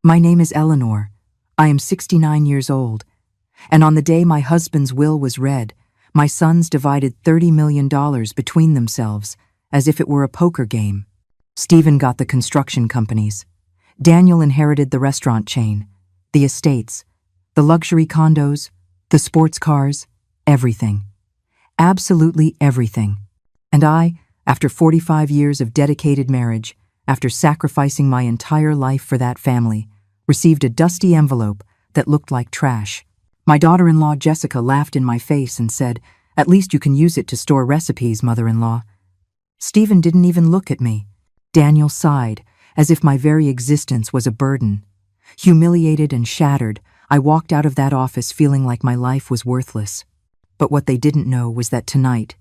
My name is Eleanor. I am 69 years old, and on the day my husband's will was read, my sons divided $30 million between themselves, as if it were a poker game. Stephen got the construction companies. Daniel inherited the restaurant chain, the estates, the luxury condos, the sports cars, everything. Absolutely everything. And I, after 45 years of dedicated marriage, after sacrificing my entire life for that family, received a dusty envelope that looked like trash. My daughter-in-law Jessica laughed in my face and said, "At least you can use it to store recipes, mother-in-law." Stephen didn't even look at me. Daniel sighed, as if my very existence was a burden. Humiliated and shattered, I walked out of that office feeling like my life was worthless. But what they didn't know was that tonight,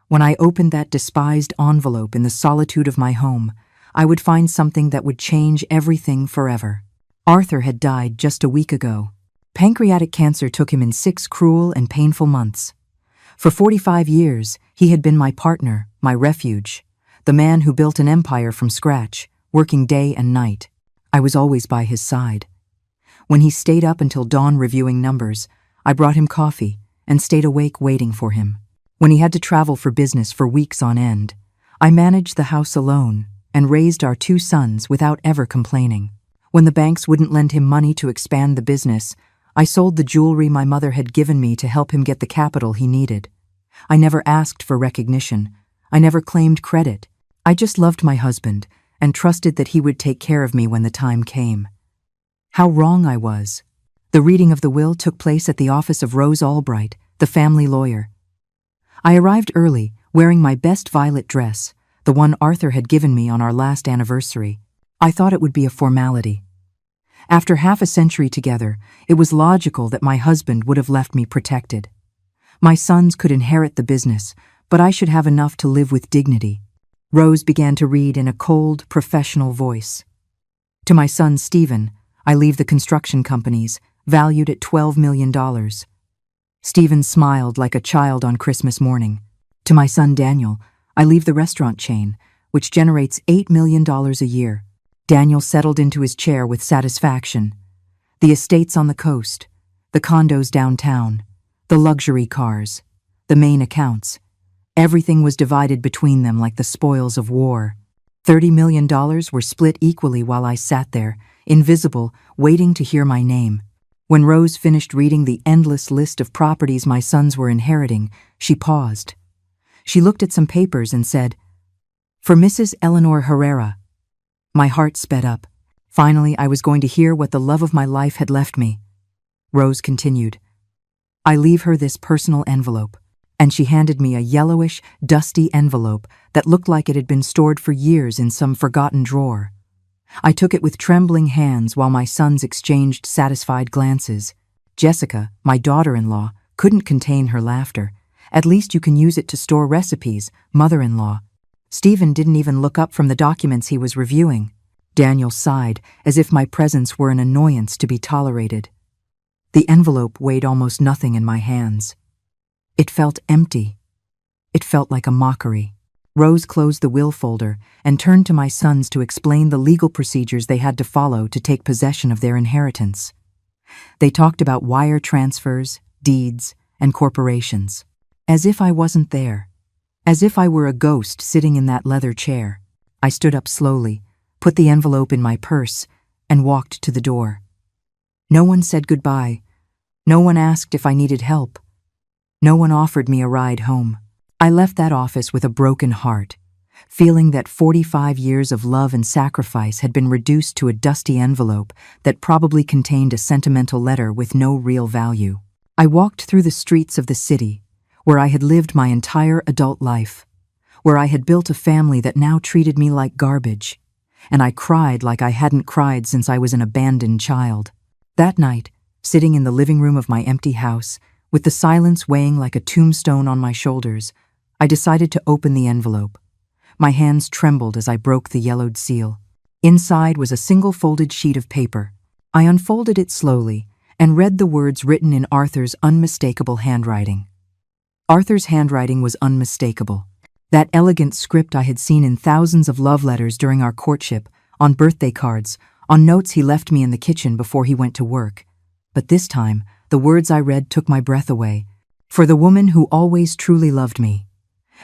when I opened that despised envelope in the solitude of my home, I would find something that would change everything forever. Arthur had died just a week ago. Pancreatic cancer took him in 6 cruel and painful months. For 45 years, he had been my partner, my refuge, the man who built an empire from scratch, working day and night. I was always by his side. When he stayed up until dawn reviewing numbers, I brought him coffee and stayed awake waiting for him. When he had to travel for business for weeks on end, I managed the house alone and raised our 2 sons without ever complaining. When the banks wouldn't lend him money to expand the business, I sold the jewelry my mother had given me to help him get the capital he needed. I never asked for recognition. I never claimed credit. I just loved my husband and trusted that he would take care of me when the time came. How wrong I was. The reading of the will took place at the office of Rose Albright, the family lawyer. I arrived early, wearing my best violet dress, the one Arthur had given me on our last anniversary. I thought it would be a formality. After half a century together, it was logical that my husband would have left me protected. My sons could inherit the business, but I should have enough to live with dignity. Rose began to read in a cold, professional voice. To my son Stephen, I leave the construction companies, valued at $12 million. Stephen smiled like a child on Christmas morning. To my son Daniel, I leave the restaurant chain, which generates $8 million a year. Daniel settled into his chair with satisfaction. The estates on the coast, the condos downtown, the luxury cars, the main accounts. Everything was divided between them like the spoils of war. $30 million were split equally while I sat there, invisible, waiting to hear my name. When Rose finished reading the endless list of properties my sons were inheriting, she paused. She looked at some papers and said, "For Mrs. Eleanor Herrera." My heart sped up. Finally, I was going to hear what the love of my life had left me. Rose continued, "I leave her this personal envelope," and she handed me a yellowish, dusty envelope that looked like it had been stored for years in some forgotten drawer. I took it with trembling hands while my sons exchanged satisfied glances. Jessica, my daughter-in-law, couldn't contain her laughter. "At least you can use it to store recipes, mother-in-law." Stephen didn't even look up from the documents he was reviewing. Daniel sighed, as if my presence were an annoyance to be tolerated. The envelope weighed almost nothing in my hands. It felt empty. It felt like a mockery. Rose closed the will folder and turned to my sons to explain the legal procedures they had to follow to take possession of their inheritance. They talked about wire transfers, deeds, and corporations. As if I wasn't there. As if I were a ghost sitting in that leather chair. I stood up slowly, put the envelope in my purse, and walked to the door. No one said goodbye. No one asked if I needed help. No one offered me a ride home. I left that office with a broken heart, feeling that 45 years of love and sacrifice had been reduced to a dusty envelope that probably contained a sentimental letter with no real value. I walked through the streets of the city, where I had lived my entire adult life, where I had built a family that now treated me like garbage, and I cried like I hadn't cried since I was an abandoned child. That night, sitting in the living room of my empty house, with the silence weighing like a tombstone on my shoulders, I decided to open the envelope. My hands trembled as I broke the yellowed seal. Inside was a single folded sheet of paper. I unfolded it slowly and read the words written in Arthur's unmistakable handwriting. Arthur's handwriting was unmistakable. That elegant script I had seen in thousands of love letters during our courtship, on birthday cards, On notes he left me in the kitchen before he went to work. But this time, the words I read took my breath away. For the woman who always truly loved me.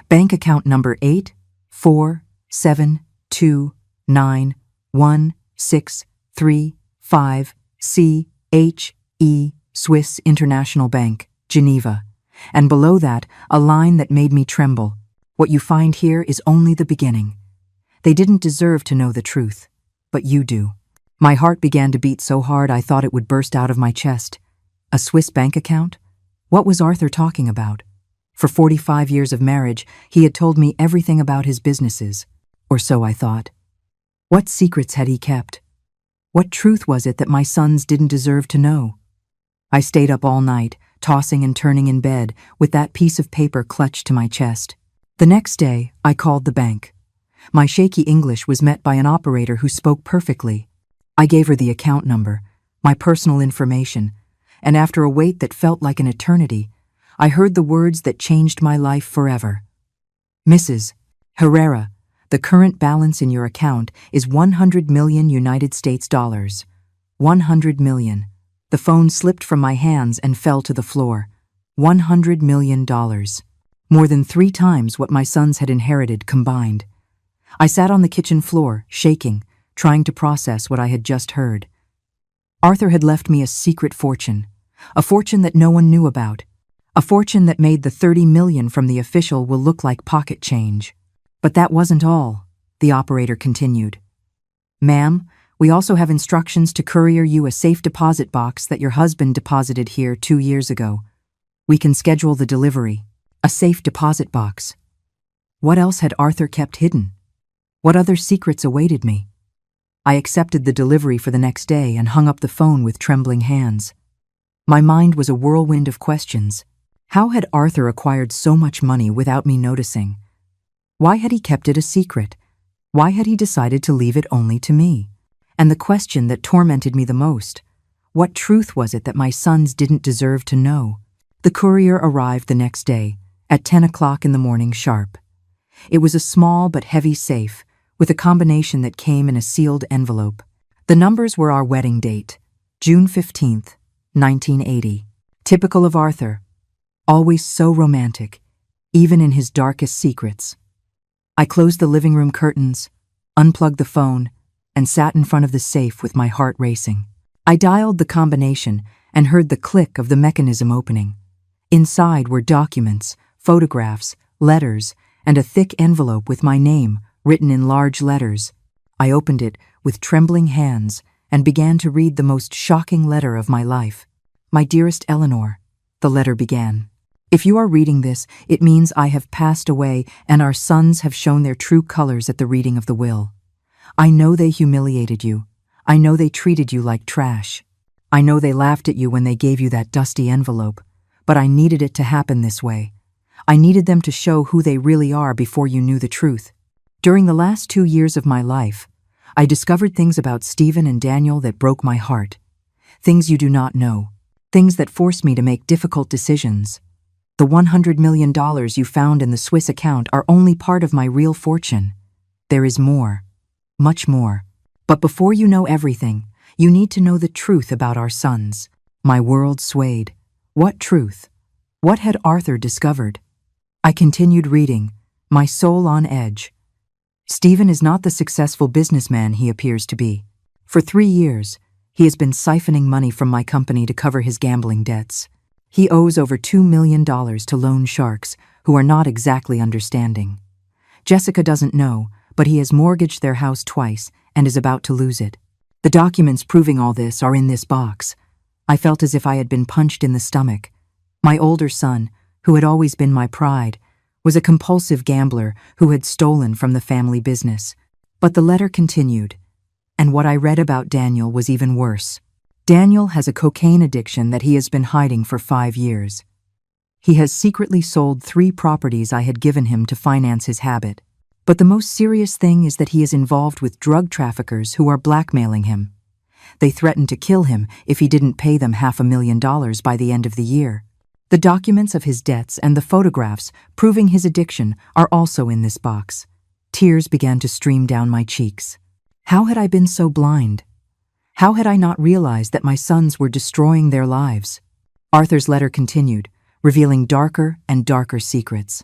Bank account number 847291635CHE Swiss International Bank, Geneva. And below that, a line that made me tremble. What you find here is only the beginning. They didn't deserve to know the truth, but you do. My heart began to beat so hard I thought it would burst out of my chest. A Swiss bank account? What was Arthur talking about? For 45 years of marriage, he had told me everything about his businesses, or so I thought. What secrets had he kept? What truth was it that my sons didn't deserve to know? I stayed up all night, tossing and turning in bed, with that piece of paper clutched to my chest. The next day, I called the bank. My shaky English was met by an operator who spoke perfectly. I gave her the account number, my personal information, and after a wait that felt like an eternity, I heard the words that changed my life forever. Mrs. Herrera, the current balance in your account is 100 million United States dollars. 100 million. The phone slipped from my hands and fell to the floor. $100 million. More than 3 times what my sons had inherited combined. I sat on the kitchen floor, shaking, trying to process what I had just heard. Arthur had left me a secret fortune, a fortune that no one knew about, a fortune that made the 30 million from the official will look like pocket change. But that wasn't all, the operator continued. Ma'am, we also have instructions to courier you a safe deposit box that your husband deposited here 2 years ago. We can schedule the delivery. A safe deposit box. What else had Arthur kept hidden? What other secrets awaited me? I accepted the delivery for the next day and hung up the phone with trembling hands. My mind was a whirlwind of questions. How had Arthur acquired so much money without me noticing? Why had he kept it a secret? Why had he decided to leave it only to me? And the question that tormented me the most, what truth was it that my sons didn't deserve to know? The courier arrived the next day, at 10 o'clock in the morning sharp. It was a small but heavy safe, with a combination that came in a sealed envelope. The numbers were our wedding date, June 15th, 1980. Typical of Arthur, always so romantic, even in his darkest secrets. I closed the living room curtains, unplugged the phone, and sat in front of the safe with my heart racing. I dialed the combination and heard the click of the mechanism opening. Inside were documents, photographs, letters, and a thick envelope with my name written in large letters. I opened it with trembling hands and began to read the most shocking letter of my life. My dearest Eleanor, the letter began. If you are reading this, it means I have passed away and our sons have shown their true colors at the reading of the will. I know they humiliated you. I know they treated you like trash. I know they laughed at you when they gave you that dusty envelope, but I needed it to happen this way. I needed them to show who they really are before you knew the truth. During the last 2 years of my life, I discovered things about Stephen and Daniel that broke my heart. Things you do not know. Things that forced me to make difficult decisions. The $100 million you found in the Swiss account are only part of my real fortune. There is more. Much more. But before you know everything, you need to know the truth about our sons. My world swayed. What truth? What had Arthur discovered? I continued reading, my soul on edge. Stephen is not the successful businessman he appears to be. For 3 years, he has been siphoning money from my company to cover his gambling debts. He owes over $2 million to loan sharks who are not exactly understanding. Jessica doesn't know, but he has mortgaged their house twice and is about to lose it. The documents proving all this are in this box. I felt as if I had been punched in the stomach. My older son, who had always been my pride, was a compulsive gambler who had stolen from the family business. But the letter continued, and what I read about Daniel was even worse. Daniel has a cocaine addiction that he has been hiding for 5 years. He has secretly sold 3 properties I had given him to finance his habit. But the most serious thing is that he is involved with drug traffickers who are blackmailing him. They threatened to kill him if he didn't pay them $500,000 by the end of the year. The documents of his debts and the photographs proving his addiction are also in this box. Tears began to stream down my cheeks. How had I been so blind? How had I not realized that my sons were destroying their lives? Arthur's letter continued, revealing darker and darker secrets.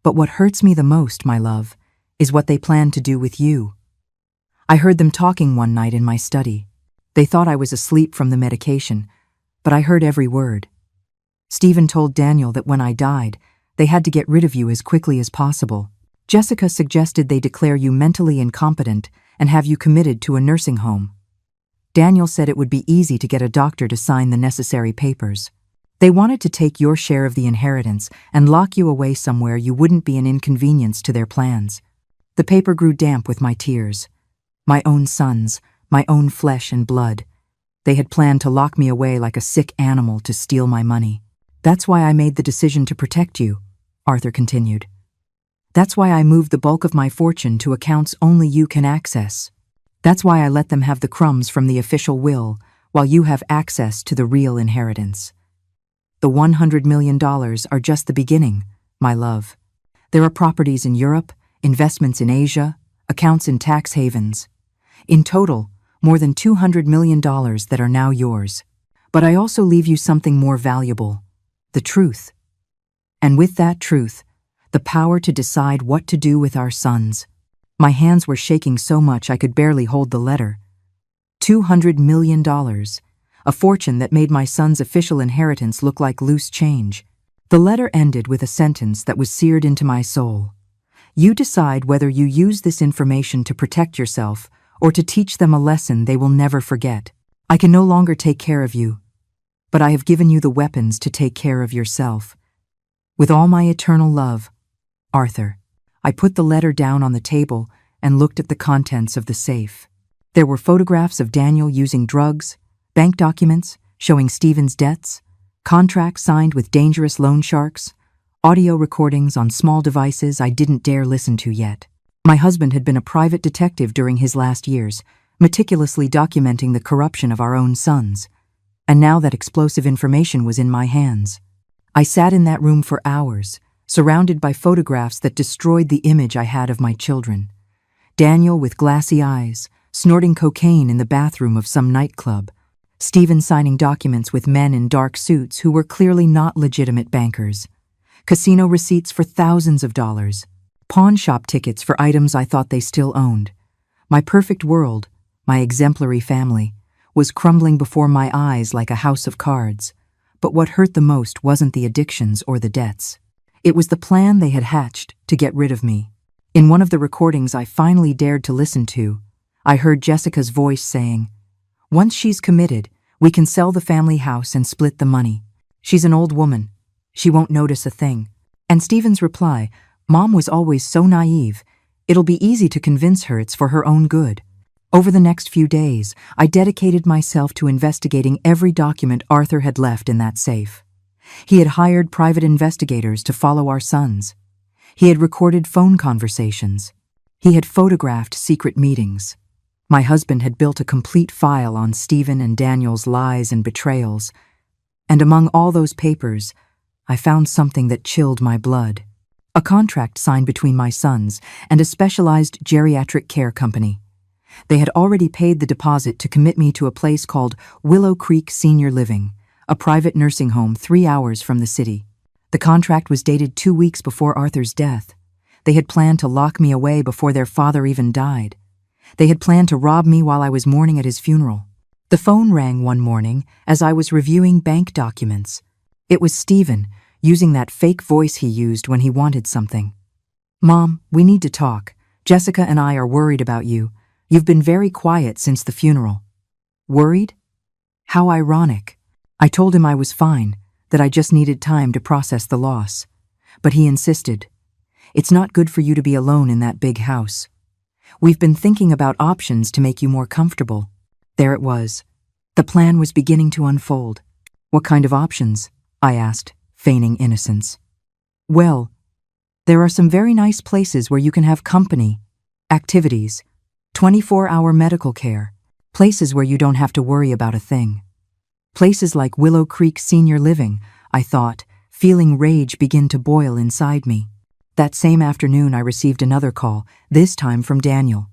But what hurts me the most, my love, is what they plan to do with you. I heard them talking one night in my study. They thought I was asleep from the medication, but I heard every word. Stephen told Daniel that when I died, they had to get rid of you as quickly as possible. Jessica suggested they declare you mentally incompetent and have you committed to a nursing home. Daniel said it would be easy to get a doctor to sign the necessary papers. They wanted to take your share of the inheritance and lock you away somewhere you wouldn't be an inconvenience to their plans. The paper grew damp with my tears. My own sons, my own flesh and blood. They had planned to lock me away like a sick animal to steal my money. That's why I made the decision to protect you, Arthur continued. That's why I moved the bulk of my fortune to accounts only you can access. That's why I let them have the crumbs from the official will, while you have access to the real inheritance. The $100 million are just the beginning, my love. There are properties in Europe, investments in Asia, accounts in tax havens. In total, more than $200 million that are now yours. But I also leave you something more valuable, the truth. And with that truth, the power to decide what to do with our sons. My hands were shaking so much I could barely hold the letter. $200 million, a fortune that made my son's official inheritance look like loose change. The letter ended with a sentence that was seared into my soul. You decide whether you use this information to protect yourself or to teach them a lesson they will never forget. I can no longer take care of you, but I have given you the weapons to take care of yourself. With all my eternal love, Arthur. I put the letter down on the table and looked at the contents of the safe. There were photographs of Daniel using drugs, bank documents showing Stephen's debts, contracts signed with dangerous loan sharks, audio recordings on small devices I didn't dare listen to yet. My husband had been a private detective during his last years, meticulously documenting the corruption of our own sons. And now that explosive information was in my hands. I sat in that room for hours, surrounded by photographs that destroyed the image I had of my children. Daniel with glassy eyes, snorting cocaine in the bathroom of some nightclub. Stephen signing documents with men in dark suits who were clearly not legitimate bankers. Casino receipts for thousands of dollars. Pawn shop tickets for items I thought they still owned. My perfect world, my exemplary family, was crumbling before my eyes like a house of cards. But what hurt the most wasn't the addictions or the debts. It was the plan they had hatched to get rid of me. In one of the recordings I finally dared to listen to, I heard Jessica's voice saying, "Once she's committed, we can sell the family house and split the money. She's an old woman. She won't notice a thing." And Stephen's reply, "Mom was always so naive. It'll be easy to convince her it's for her own good." Over the next few days, I dedicated myself to investigating every document Arthur had left in that safe. He had hired private investigators to follow our sons. He had recorded phone conversations. He had photographed secret meetings. My husband had built a complete file on Stephen and Daniel's lies and betrayals. And among all those papers, I found something that chilled my blood. A contract signed between my sons and a specialized geriatric care company. They had already paid the deposit to commit me to a place called Willow Creek Senior Living, a private nursing home 3 hours from the city. The contract was dated 2 weeks before Arthur's death. They had planned to lock me away before their father even died. They had planned to rob me while I was mourning at his funeral. The phone rang one morning as I was reviewing bank documents. It was Stephen, using that fake voice he used when he wanted something. "Mom, we need to talk. Jessica and I are worried about you. You've been very quiet since the funeral." Worried? How ironic. I told him I was fine, that I just needed time to process the loss. But he insisted. "It's not good for you to be alone in that big house. We've been thinking about options to make you more comfortable." There it was. The plan was beginning to unfold. "What kind of options?" I asked, feigning innocence. "Well, there are some very nice places where you can have company, activities, 24-hour medical care, places where you don't have to worry about a thing. Places like Willow Creek Senior Living," I thought, feeling rage begin to boil inside me. That same afternoon I received another call, this time from Daniel.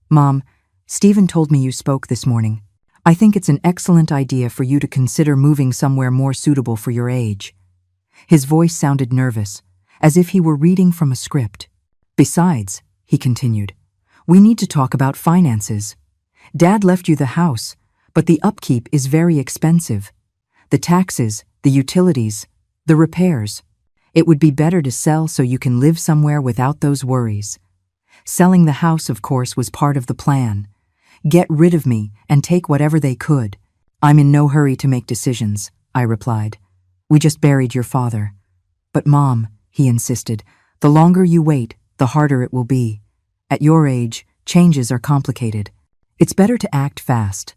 "Mom, Stephen told me you spoke this morning. I think it's an excellent idea for you to consider moving somewhere more suitable for your age. His voice sounded nervous, as if he were reading from a script. Besides, he continued, we need to talk about finances. Dad left you the house, but the upkeep is very expensive. The taxes, the utilities, the repairs. It would be better to sell so you can live somewhere without those worries. Selling the house, of course, was part of the plan. Get rid of me and take whatever they could. I'm in no hurry to make decisions, I replied. We just buried your father. But Mom, he insisted, the longer you wait, the harder it will be. At your age, changes are complicated. It's better to act fast.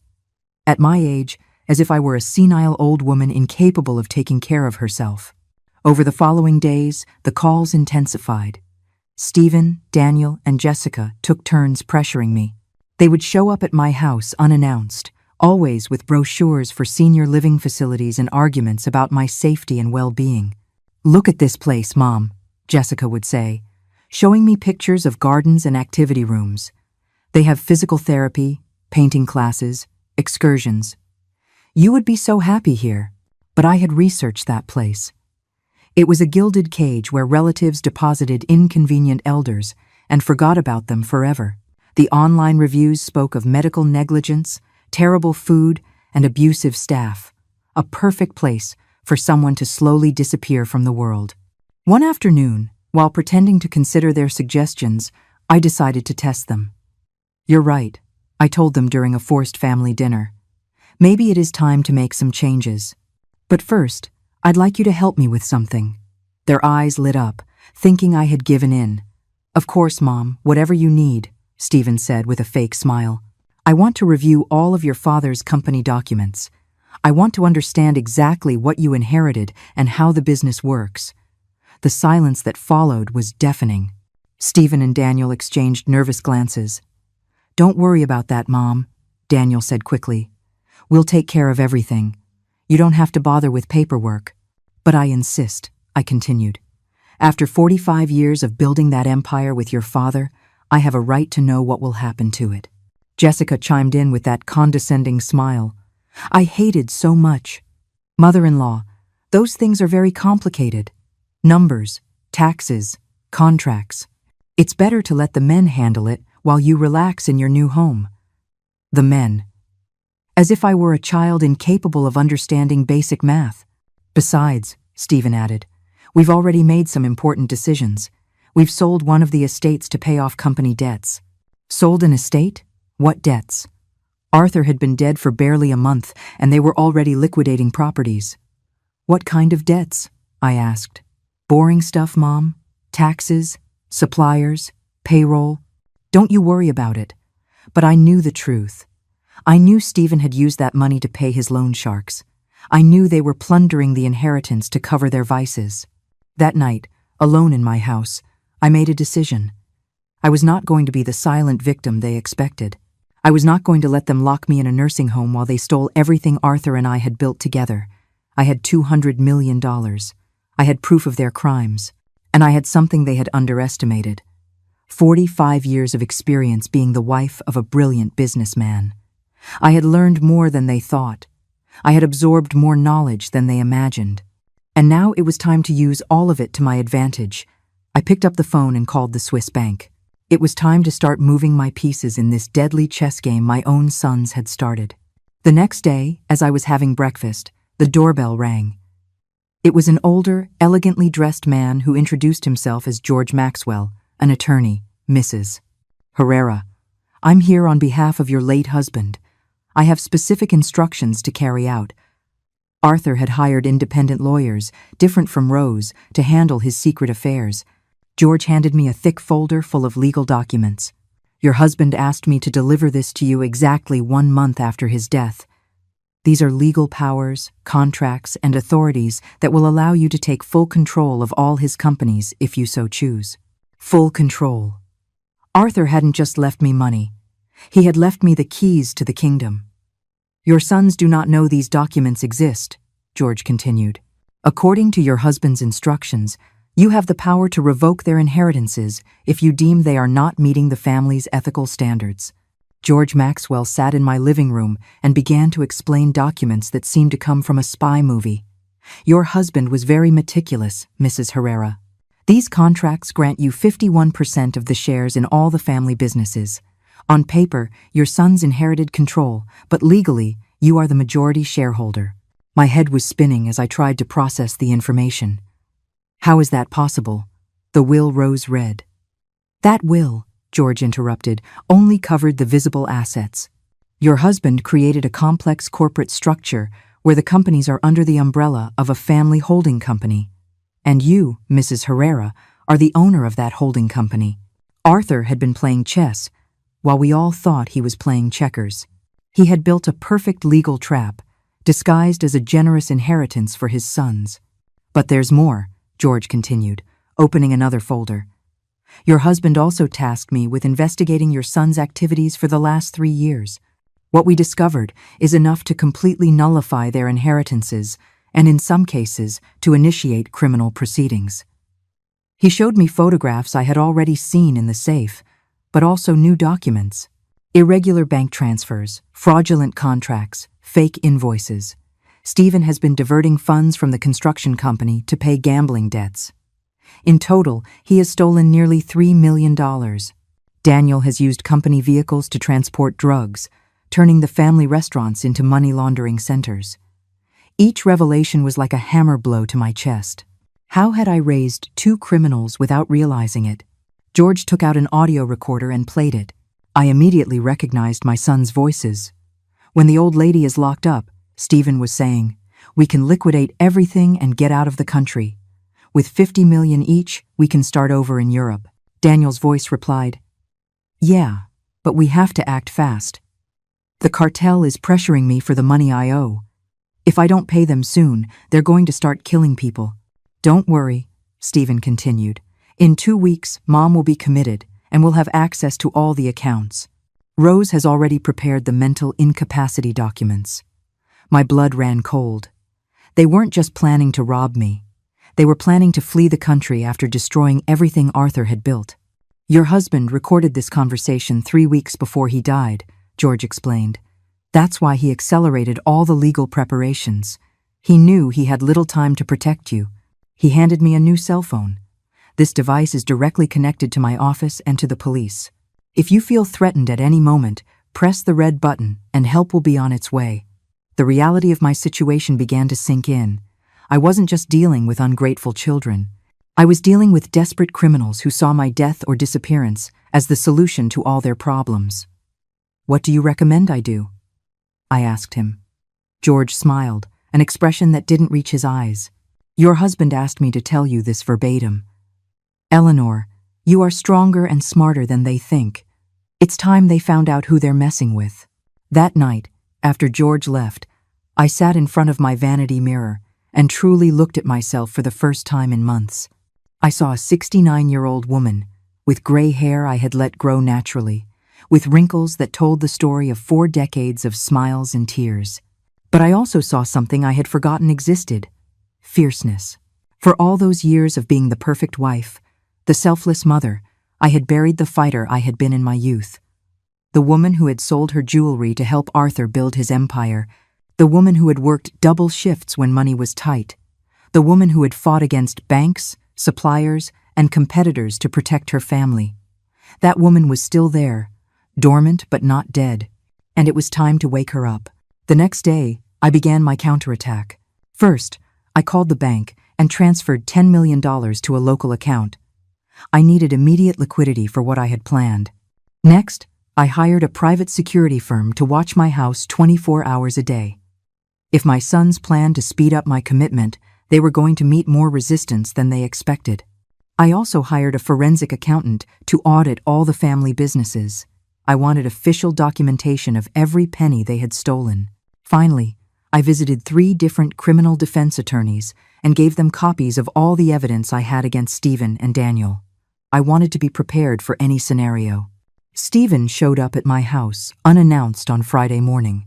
At my age, as if I were a senile old woman incapable of taking care of herself. Over the following days, the calls intensified. Stephen, Daniel, and Jessica took turns pressuring me. They would show up at my house unannounced, always with brochures for senior living facilities and arguments about my safety and well-being. Look at this place, Mom, Jessica would say, showing me pictures of gardens and activity rooms. They have physical therapy, painting classes, excursions. You would be so happy here, but I had researched that place. It was a gilded cage where relatives deposited inconvenient elders and forgot about them forever. The online reviews spoke of medical negligence, terrible food, and abusive staff. A perfect place for someone to slowly disappear from the world. One afternoon, while pretending to consider their suggestions, I decided to test them. You're right, I told them during a forced family dinner. Maybe it is time to make some changes. But first, I'd like you to help me with something. Their eyes lit up, thinking I had given in. Of course, Mom, whatever you need, Stephen said with a fake smile. I want to review all of your father's company documents. I want to understand exactly what you inherited and how the business works. The silence that followed was deafening. Stephen and Daniel exchanged nervous glances. Don't worry about that, Mom, Daniel said quickly. We'll take care of everything. You don't have to bother with paperwork. But I insist, I continued. After 45 years of building that empire with your father, I have a right to know what will happen to it. Jessica chimed in with that condescending smile. I hated so much. Mother-in-law, those things are very complicated. Numbers, taxes, contracts. It's better to let the men handle it while you relax in your new home. The men. As if I were a child incapable of understanding basic math. Besides, Stephen added, we've already made some important decisions. We've sold one of the estates to pay off company debts. Sold an estate? What debts? Arthur had been dead for barely a month, and they were already liquidating properties. What kind of debts? I asked. Boring stuff, Mom. Taxes, suppliers, payroll. Don't you worry about it. But I knew the truth. I knew Stephen had used that money to pay his loan sharks. I knew they were plundering the inheritance to cover their vices. That night, alone in my house, I made a decision. I was not going to be the silent victim they expected. I was not going to let them lock me in a nursing home while they stole everything Arthur and I had built together. I had $200 million. I had proof of their crimes. And I had something they had underestimated. 45 years of experience being the wife of a brilliant businessman. I had learned more than they thought. I had absorbed more knowledge than they imagined. And now it was time to use all of it to my advantage. I picked up the phone and called the Swiss bank. It was time to start moving my pieces in this deadly chess game my own sons had started. The next day, as I was having breakfast, the doorbell rang. It was an older, elegantly dressed man who introduced himself as George Maxwell, an attorney, Mrs. Herrera. I'm here on behalf of your late husband. I have specific instructions to carry out. Arthur had hired independent lawyers, different from Rose, to handle his secret affairs. George handed me a thick folder full of legal documents. Your husband asked me to deliver this to you exactly 1 month after his death. These are legal powers, contracts, and authorities that will allow you to take full control of all his companies if you so choose. Full control. Arthur hadn't just left me money. He had left me the keys to the kingdom. Your sons do not know these documents exist, George continued. According to your husband's instructions, you have the power to revoke their inheritances if you deem they are not meeting the family's ethical standards. George Maxwell sat in my living room and began to explain documents that seemed to come from a spy movie. Your husband was very meticulous, Mrs. Herrera. These contracts grant you 51% of the shares in all the family businesses. On paper, your sons inherited control, but legally, you are the majority shareholder. My head was spinning as I tried to process the information. How is that possible? The will rose red. That will, George interrupted, only covered the visible assets. Your husband created a complex corporate structure where the companies are under the umbrella of a family holding company. And you, Mrs. Herrera, are the owner of that holding company. Arthur had been playing chess, while we all thought he was playing checkers. He had built a perfect legal trap, disguised as a generous inheritance for his sons. But there's more, George continued, opening another folder. Your husband also tasked me with investigating your son's activities for the last 3 years. What we discovered is enough to completely nullify their inheritances, and in some cases, to initiate criminal proceedings. He showed me photographs I had already seen in the safe, but also new documents. Irregular bank transfers, fraudulent contracts, fake invoices. Stephen has been diverting funds from the construction company to pay gambling debts. In total, he has stolen nearly $3 million. Daniel has used company vehicles to transport drugs, turning the family restaurants into money laundering centers. Each revelation was like a hammer blow to my chest. How had I raised 2 criminals without realizing it? George took out an audio recorder and played it. I immediately recognized my son's voices. When the old lady is locked up, Stephen was saying, "We can liquidate everything and get out of the country. With 50 million each, we can start over in Europe." Daniel's voice replied, "Yeah, but we have to act fast. The cartel is pressuring me for the money I owe. If I don't pay them soon, they're going to start killing people." "Don't worry," Stephen continued. "In 2 weeks, Mom will be committed, and we'll have access to all the accounts. Rose has already prepared the mental incapacity documents." My blood ran cold. They weren't just planning to rob me. They were planning to flee the country after destroying everything Arthur had built. "Your husband recorded this conversation 3 weeks before he died," George explained. "That's why he accelerated all the legal preparations. He knew he had little time to protect you. He handed me a new cell phone. This device is directly connected to my office and to the police. If you feel threatened at any moment, press the red button and help will be on its way." The reality of my situation began to sink in. I wasn't just dealing with ungrateful children. I was dealing with desperate criminals who saw my death or disappearance as the solution to all their problems. "What do you recommend I do?" I asked him. George smiled, an expression that didn't reach his eyes. "Your husband asked me to tell you this verbatim. Eleanor, you are stronger and smarter than they think. It's time they found out who they're messing with." That night, after George left, I sat in front of my vanity mirror and truly looked at myself for the first time in months. I saw a 69-year-old woman, with gray hair I had let grow naturally, with wrinkles that told the story of 4 decades of smiles and tears. But I also saw something I had forgotten existed: fierceness. For all those years of being the perfect wife, the selfless mother, I had buried the fighter I had been in my youth. The woman who had sold her jewelry to help Arthur build his empire, the woman who had worked double shifts when money was tight, the woman who had fought against banks, suppliers, and competitors to protect her family. That woman was still there, dormant but not dead, and it was time to wake her up. The next day, I began my counterattack. First, I called the bank and transferred $10 million to a local account. I needed immediate liquidity for what I had planned. Next, I hired a private security firm to watch my house 24 hours a day. If my sons planned to speed up my commitment, they were going to meet more resistance than they expected. I also hired a forensic accountant to audit all the family businesses. I wanted official documentation of every penny they had stolen. Finally, I visited 3 different criminal defense attorneys and gave them copies of all the evidence I had against Stephen and Daniel. I wanted to be prepared for any scenario. Stephen showed up at my house, unannounced, on Friday morning.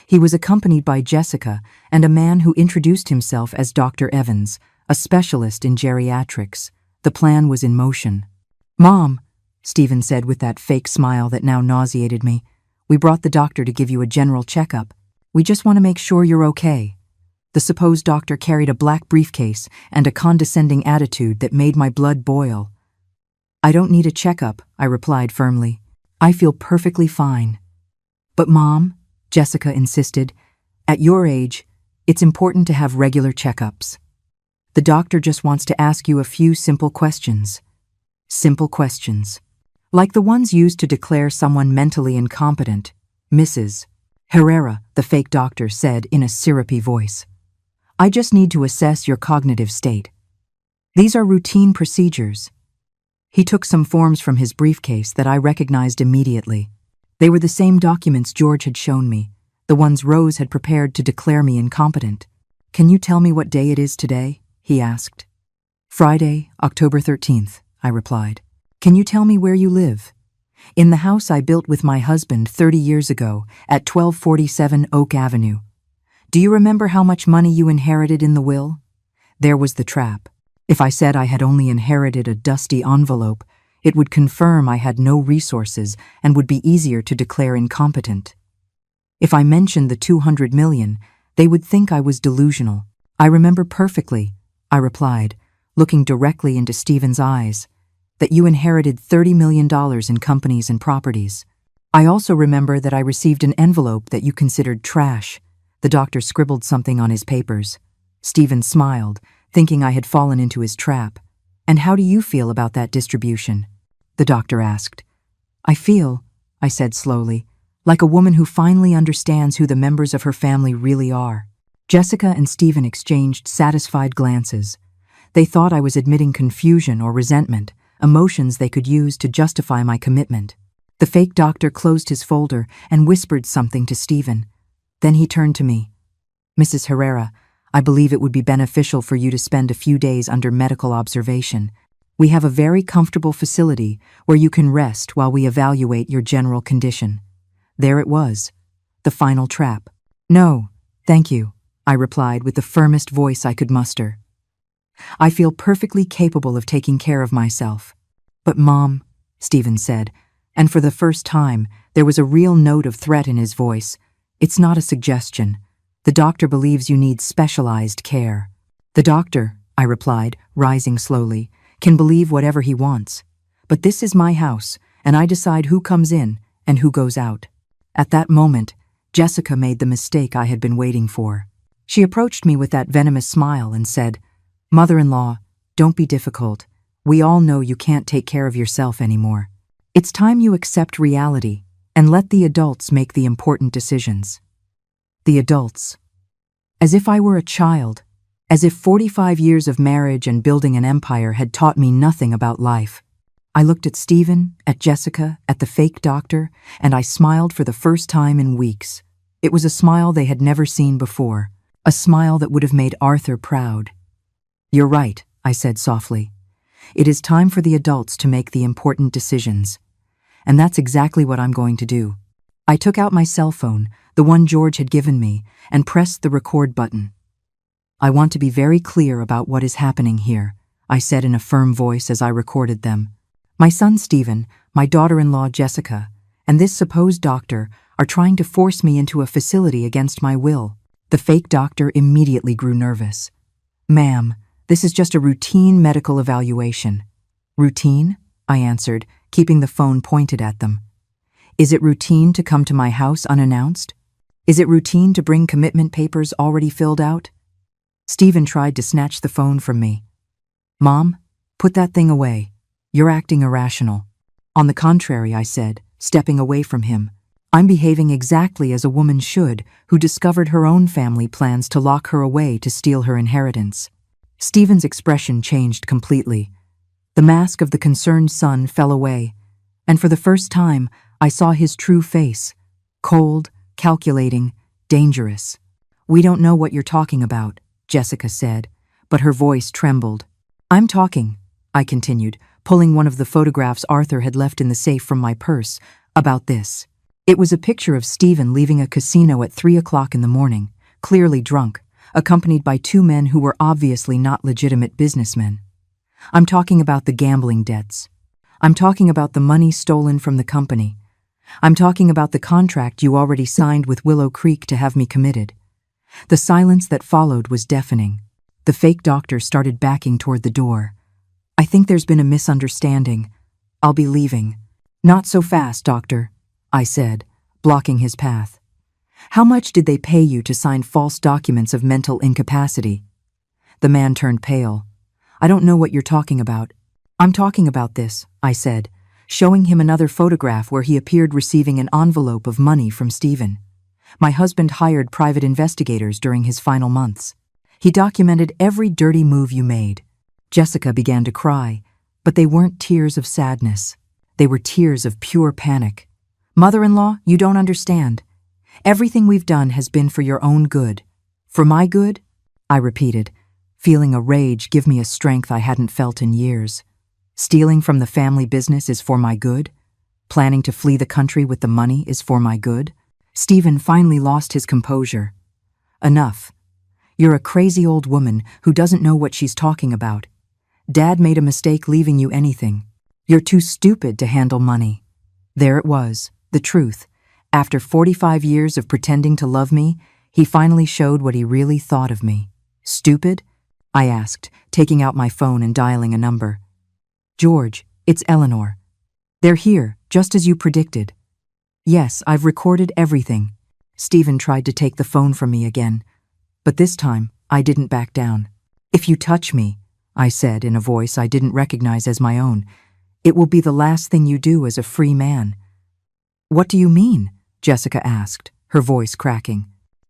He was accompanied by Jessica and a man who introduced himself as Dr. Evans, a specialist in geriatrics. The plan was in motion. "Mom," Stephen said with that fake smile that now nauseated me, We brought the doctor to give you a general checkup. We just want to make sure you're okay." The supposed doctor carried a black briefcase and a condescending attitude that made my blood boil. "I don't need a checkup," I replied firmly. "I feel perfectly fine." "But Mom," Jessica insisted, "at your age, it's important to have regular checkups. The doctor just wants to ask you a few simple questions." Simple questions. Like the ones used to declare someone mentally incompetent. "Mrs. Herrera," the fake doctor said in a syrupy voice. "I just need to assess your cognitive state. These are routine procedures." He took some forms from his briefcase that I recognized immediately. They were the same documents George had shown me, the ones Rose had prepared to declare me incompetent. "Can you tell me what day it is today?" he asked. "Friday, October 13th, I replied. "Can you tell me where you live?" "In the house I built with my husband 30 years ago at 1247 Oak Avenue." "Do you remember how much money you inherited in the will?" There was the trap. If I said I had only inherited a dusty envelope, it would confirm I had no resources and would be easier to declare incompetent. If I mentioned the 200 million, they would think I was delusional. "I remember perfectly," I replied, looking directly into Stephen's eyes, "that you inherited $30 million in companies and properties. I also remember that I received an envelope that you considered trash." The doctor scribbled something on his papers. Stephen smiled, thinking I had fallen into his trap. "And how do you feel about that distribution?" the doctor asked. "I feel," I said slowly, "like a woman who finally understands who the members of her family really are." Jessica and Stephen exchanged satisfied glances. They thought I was admitting confusion or resentment, emotions they could use to justify my commitment. The fake doctor closed his folder and whispered something to Stephen. Then he turned to me. "Mrs. Herrera, I believe it would be beneficial for you to spend a few days under medical observation. We have a very comfortable facility where you can rest while we evaluate your general condition." There it was, the final trap. "No, thank you," I replied with the firmest voice I could muster. "I feel perfectly capable of taking care of myself." "But Mom," Stephen said, and for the first time there was a real note of threat in his voice, "it's not a suggestion. The doctor believes you need specialized care." "The doctor," I replied, rising slowly, "can believe whatever he wants. But this is my house, and I decide who comes in and who goes out." At that moment, Jessica made the mistake I had been waiting for. She approached me with that venomous smile and said, "Mother-in-law, don't be difficult. We all know you can't take care of yourself anymore. It's time you accept reality and let the adults make the important decisions." The adults. As if I were a child, as if 45 years of marriage and building an empire had taught me nothing about life. I looked at Stephen, at Jessica, at the fake doctor, and I smiled for the first time in weeks. It was a smile they had never seen before, a smile that would have made Arthur proud. "You're right," I said softly. "It is time for the adults to make the important decisions. And that's exactly what I'm going to do." I took out my cell phone, the one George had given me, and pressed the record button. "I want to be very clear about what is happening here," I said in a firm voice as I recorded them. "My son Stephen, my daughter-in-law Jessica, and this supposed doctor are trying to force me into a facility against my will." The fake doctor immediately grew nervous. "Ma'am, this is just a routine medical evaluation." "Routine?" I answered, keeping the phone pointed at them. "Is it routine to come to my house unannounced? Is it routine to bring commitment papers already filled out?" Stephen tried to snatch the phone from me. "Mom, put that thing away. You're acting irrational." "On the contrary," I said, stepping away from him. "I'm behaving exactly as a woman should who discovered her own family plans to lock her away to steal her inheritance." Stephen's expression changed completely. The mask of the concerned son fell away, and for the first time I saw his true face, cold, calculating, dangerous. "We don't know what you're talking about," Jessica said, but her voice trembled. "I'm talking," I continued, pulling one of the photographs Arthur had left in the safe from my purse, "about this." It was a picture of Stephen leaving a casino at 3 o'clock in the morning, clearly drunk, accompanied by two men who were obviously not legitimate businessmen. I'm talking about the gambling debts. I'm talking about the money stolen from the company. I'm talking about the contract you already signed with Willow Creek to have me committed." The silence that followed was deafening. The fake doctor started backing toward the door. "I think there's been a misunderstanding. I'll be leaving." "Not so fast, doctor," I said, blocking his path. "How much did they pay you to sign false documents of mental incapacity?" The man turned pale. "I don't know what you're talking about." "I'm talking about this," I said, showing him another photograph where he appeared receiving an envelope of money from Stephen. "My husband hired private investigators during his final months. He documented every dirty move you made." Jessica began to cry, but they weren't tears of sadness. They were tears of pure panic. "Mother-in-law, you don't understand. Everything we've done has been for your own good." "For my good?" I repeated, feeling a rage give me a strength I hadn't felt in years. "Stealing from the family business is for my good? Planning to flee the country with the money is for my good?" Stephen finally lost his composure. "Enough. You're a crazy old woman who doesn't know what she's talking about. Dad made a mistake leaving you anything. You're too stupid to handle money." There it was, the truth. After 45 years of pretending to love me, he finally showed what he really thought of me. "Stupid?" I asked, taking out my phone and dialing a number. "George, it's Eleanor. They're here, just as you predicted." "Yes, I've recorded everything." Stephen tried to take the phone from me again, but this time I didn't back down. "If you touch me," I said in a voice I didn't recognize as my own, "it will be the last thing you do as a free man." "What do you mean?" Jessica asked, her voice cracking.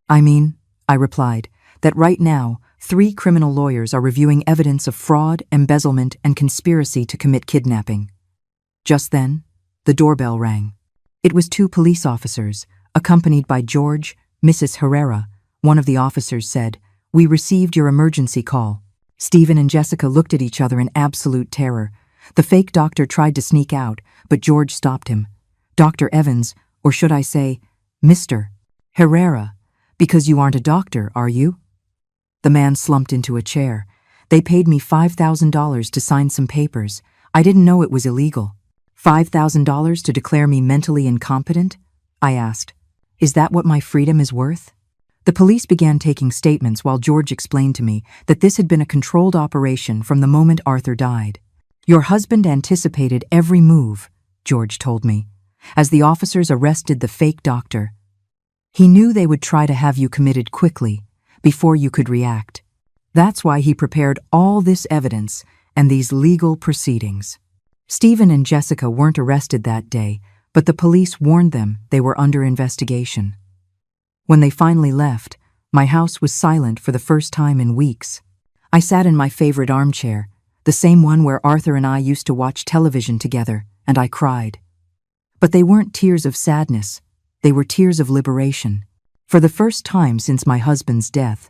"I mean," I replied, "that right now, 3 criminal lawyers are reviewing evidence of fraud, embezzlement, and conspiracy to commit kidnapping." Just then, the doorbell rang. It was 2 police officers, accompanied by George, Mrs. Herrera. One of the officers said, "We received your emergency call." Stephen and Jessica looked at each other in absolute terror. The fake doctor tried to sneak out, but George stopped him. "Dr. Evans, or should I say, Mr. Herrera, because you aren't a doctor, are you?" The man slumped into a chair. "They paid me $5,000 to sign some papers. I didn't know it was illegal." $5,000 to declare me mentally incompetent? I asked. "Is that what my freedom is worth?" The police began taking statements while George explained to me that this had been a controlled operation from the moment Arthur died. "Your husband anticipated every move," George told me, as the officers arrested the fake doctor. "He knew they would try to have you committed quickly, before you could react. That's why he prepared all this evidence and these legal proceedings." Stephen and Jessica weren't arrested that day, but the police warned them they were under investigation. When they finally left, my house was silent for the first time in weeks. I sat in my favorite armchair, the same one where Arthur and I used to watch television together, and I cried. But they weren't tears of sadness, they were tears of liberation. For the first time since my husband's death,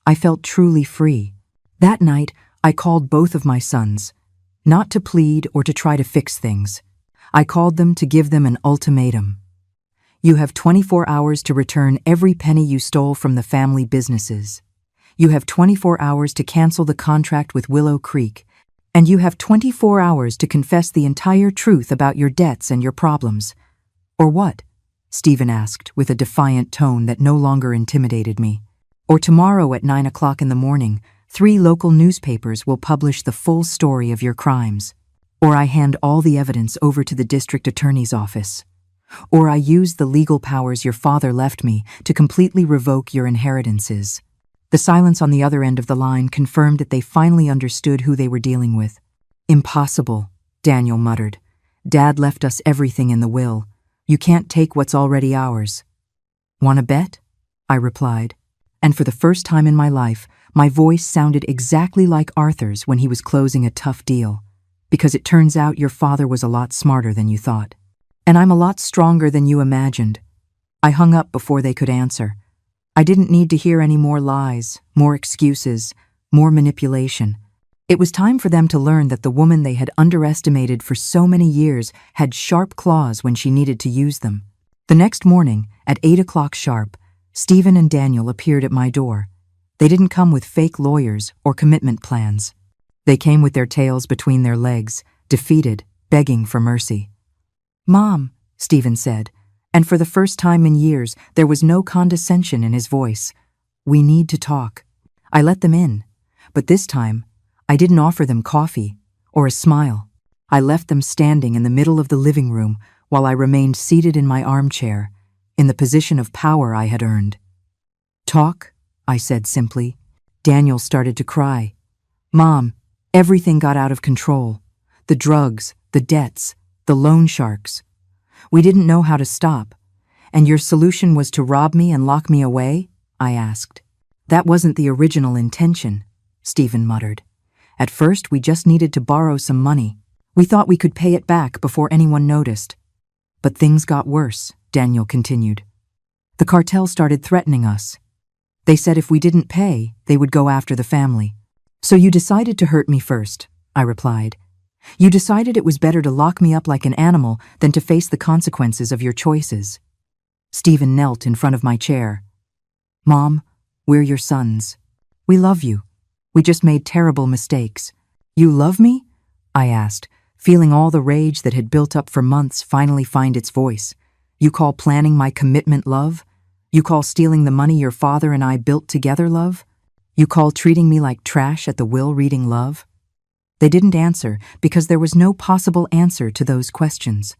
I felt truly free. That night, I called both of my sons, not to plead or to try to fix things. I called them to give them an ultimatum. You have 24 hours to return every penny you stole from the family businesses. You have 24 hours to cancel the contract with Willow Creek, and you have 24 hours to confess the entire truth about your debts and your problems. Or what? Stephen asked with a defiant tone that no longer intimidated me. Or tomorrow at 9 o'clock in the morning, 3 local newspapers will publish the full story of your crimes. Or I hand all the evidence over to the district attorney's office. Or I use the legal powers your father left me to completely revoke your inheritances. The silence on the other end of the line confirmed that they finally understood who they were dealing with. "Impossible," Daniel muttered. "Dad left us everything in the will. You can't take what's already ours." "Want a bet?" I replied. And for the first time in my life, my voice sounded exactly like Arthur's when he was closing a tough deal. "Because it turns out your father was a lot smarter than you thought. And I'm a lot stronger than you imagined." I hung up before they could answer. I didn't need to hear any more lies, more excuses, more manipulation. It was time for them to learn that the woman they had underestimated for so many years had sharp claws when she needed to use them. The next morning, at 8 o'clock sharp, Stephen and Daniel appeared at my door. They didn't come with fake lawyers or commitment plans. They came with their tails between their legs, defeated, begging for mercy. "Mom," Stephen said, And for the first time in years, there was no condescension in his voice. "We need to talk." I let them in, but this time, I didn't offer them coffee or a smile. I left them standing in the middle of the living room while I remained seated in my armchair, in the position of power I had earned. "Talk?" I said simply. Daniel started to cry. "Mom, everything got out of control. The drugs, the debts, the loan sharks. We didn't know how to stop. And your solution was to rob me and lock me away?" I asked. "That wasn't the original intention," Stephen muttered. "At first, we just needed to borrow some money. We thought we could pay it back before anyone noticed. But things got worse," Daniel continued. "The cartel started threatening us. They said if we didn't pay, they would go after the family. So you decided to hurt me first," I replied. "You decided it was better to lock me up like an animal than to face the consequences of your choices." Stephen knelt in front of my chair. "Mom, we're your sons. We love you. We just made terrible mistakes." "You love me?" I asked, feeling all the rage that had built up for months finally find its voice. "You call planning my commitment love? You call stealing the money your father and I built together love? You call treating me like trash at the will reading love?" They didn't answer because there was no possible answer to those questions.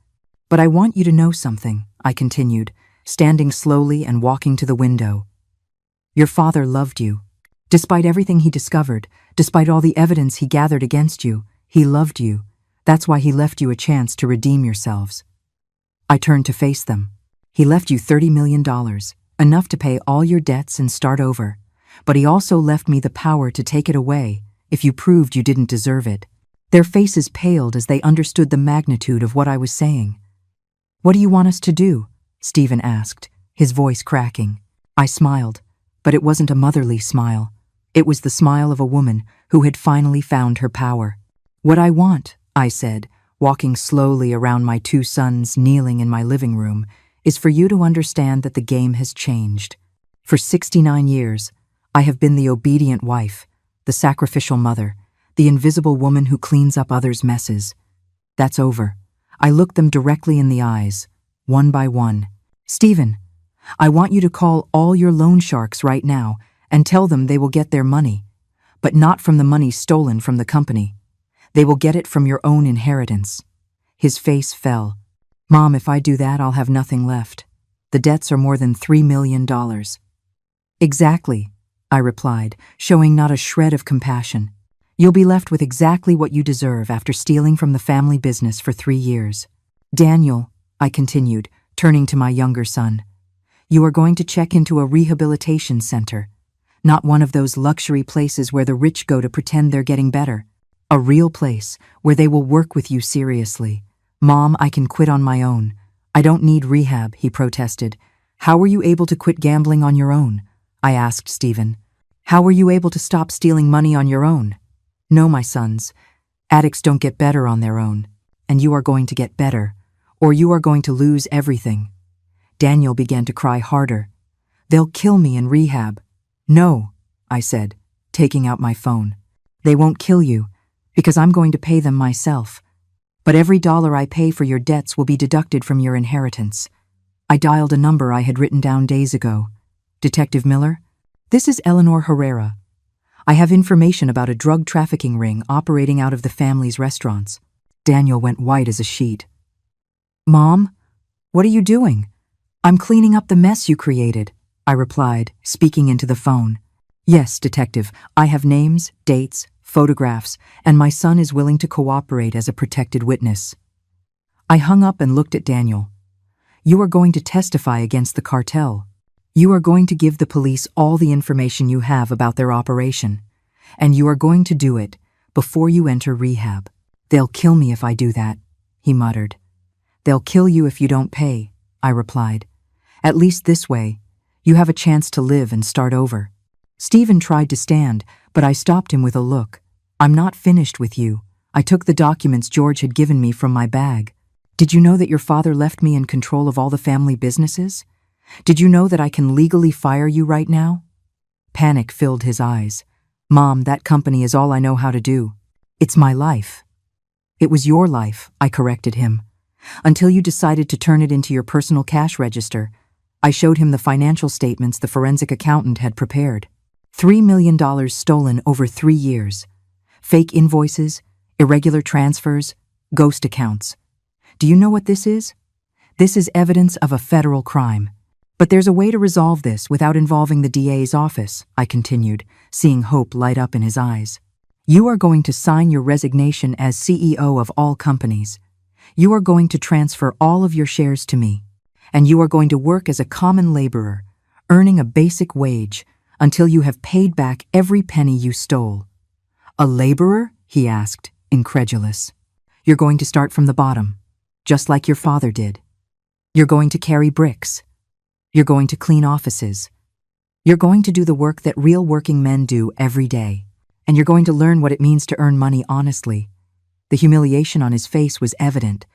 "But I want you to know something," I continued, standing slowly and walking to the window. "Your father loved you. Despite everything he discovered, despite all the evidence he gathered against you, he loved you. That's why he left you a chance to redeem yourselves." I turned to face them. "He left you $30 million, enough to pay all your debts and start over. But he also left me the power to take it away if you proved you didn't deserve it." Their faces paled as they understood the magnitude of what I was saying. "What do you want us to do?" Stephen asked, his voice cracking. I smiled, but it wasn't a motherly smile. It was the smile of a woman who had finally found her power. "What I want," I said, walking slowly around my two sons kneeling in my living room, "is for you to understand that the game has changed. For 69 years, I have been the obedient wife, the sacrificial mother, the invisible woman who cleans up others' messes. That's over." I looked them directly in the eyes, one by one. "Stephen, I want you to call all your loan sharks right now and tell them they will get their money, but not from the money stolen from the company. They will get it from your own inheritance." His face fell. "Mom, if I do that, I'll have nothing left. The debts are more than $3 million. "Exactly," I replied, showing not a shred of compassion. "You'll be left with exactly what you deserve after stealing from the family business for 3 years. Daniel," I continued, turning to my younger son, "you are going to check into a rehabilitation center. Not one of those luxury places where the rich go to pretend they're getting better. A real place where they will work with you seriously." "Mom, I can quit on my own. I don't need rehab," he protested. "How were you able to quit gambling on your own?" I asked Stephen. "How were you able to stop stealing money on your own?" "No, my sons. Addicts don't get better on their own. And you are going to get better, or you are going to lose everything." Daniel began to cry harder. "They'll kill me in rehab." "No," I said, taking out my phone. "They won't kill you, because I'm going to pay them myself. But every dollar I pay for your debts will be deducted from your inheritance." I dialed a number I had written down days ago. "Detective Miller? This is Eleanor Herrera. I have information about a drug trafficking ring operating out of the family's restaurants." Daniel went white as a sheet. "Mom, what are you doing?" "I'm cleaning up the mess you created," I replied, speaking into the phone. "Yes, Detective, I have names, dates, photographs, and my son is willing to cooperate as a protected witness." I hung up and looked at Daniel. "You are going to testify against the cartel. You are going to give the police all the information you have about their operation, and you are going to do it before you enter rehab." "They'll kill me if I do that," he muttered. "They'll kill you if you don't pay," I replied. "At least this way, you have a chance to live and start over." Stephen tried to stand, but I stopped him with a look. "I'm not finished with you. I took the documents George had given me from my bag. Did you know that your father left me in control of all the family businesses? Did you know that I can legally fire you right now?" Panic filled his eyes. "Mom, that company is all I know how to do. It's my life." "It was your life," I corrected him. Until you decided to turn it into your personal cash register. I showed him the financial statements the forensic accountant had prepared. $3 million stolen over 3 years. Fake invoices, irregular transfers, ghost accounts. Do you know what this is? This is evidence of a federal crime. But there's a way to resolve this without involving the DA's office, I continued, seeing hope light up in his eyes. You are going to sign your resignation as CEO of all companies. You are going to transfer all of your shares to me. And you are going to work as a common laborer, earning a basic wage until you have paid back every penny you stole. A laborer? He asked, incredulous. You're going to start from the bottom, just like your father did. You're going to carry bricks. You're going to clean offices. You're going to do the work that real working men do every day. And you're going to learn what it means to earn money honestly. The humiliation on his face was evident,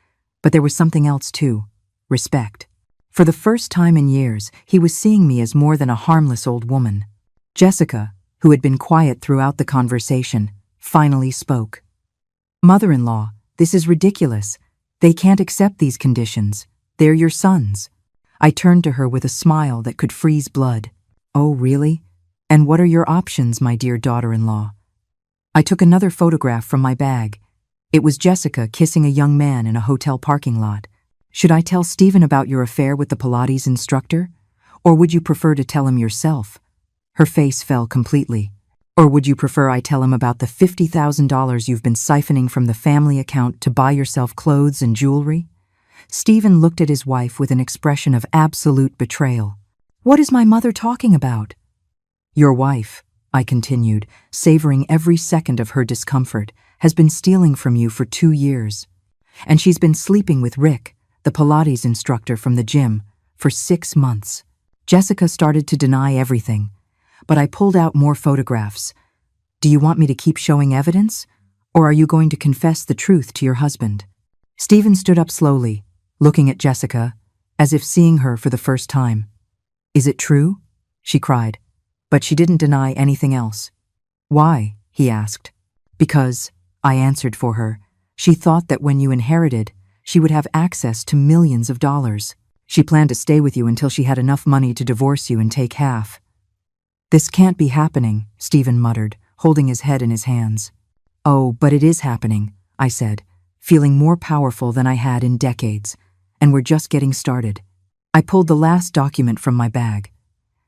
but there was something else too: respect. For the first time in years, he was seeing me as more than a harmless old woman. Jessica, who had been quiet throughout the conversation, finally spoke. Mother-in-law, this is ridiculous. They can't accept these conditions. They're your sons. I turned to her with a smile that could freeze blood. Oh, really? And what are your options, my dear daughter-in-law? I took another photograph from my bag. It was Jessica kissing a young man in a hotel parking lot. Should I tell Stephen about your affair with the Pilates instructor? Or would you prefer to tell him yourself? Her face fell completely. Or would you prefer I tell him about the $50,000 you've been siphoning from the family account to buy yourself clothes and jewelry? Stephen looked at his wife with an expression of absolute betrayal. What is my mother talking about? Your wife, I continued, savoring every second of her discomfort, has been stealing from you for 2 years. And she's been sleeping with Rick, the Pilates instructor from the gym, for 6 months. Jessica started to deny everything, but I pulled out more photographs. Do you want me to keep showing evidence, or are you going to confess the truth to your husband? Stephen stood up slowly, looking at Jessica, as if seeing her for the first time. Is it true? She cried, but she didn't deny anything else. Why? He asked. Because, I answered for her, she thought that when you inherited, she would have access to millions of dollars. She planned to stay with you until she had enough money to divorce you and take half. This can't be happening, Stephen muttered, holding his head in his hands. Oh, but it is happening, I said, feeling more powerful than I had in decades, and we're just getting started. I pulled the last document from my bag.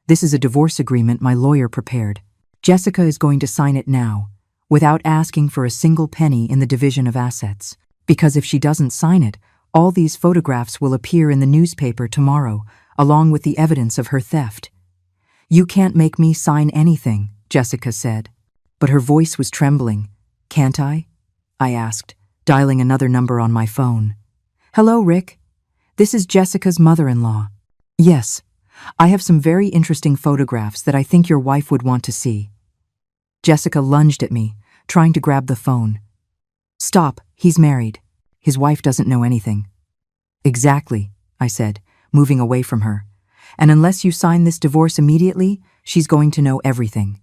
This is a divorce agreement my lawyer prepared. Jessica is going to sign it now, without asking for a single penny in the division of assets. Because if she doesn't sign it, all these photographs will appear in the newspaper tomorrow, along with the evidence of her theft. You can't make me sign anything, Jessica said. But her voice was trembling. Can't I? I asked, dialing another number on my phone. Hello, Rick. This is Jessica's mother-in-law. Yes, I have some very interesting photographs that I think your wife would want to see. Jessica lunged at me, trying to grab the phone. Stop, he's married. His wife doesn't know anything. Exactly, I said, moving away from her. And unless you sign this divorce immediately, she's going to know everything.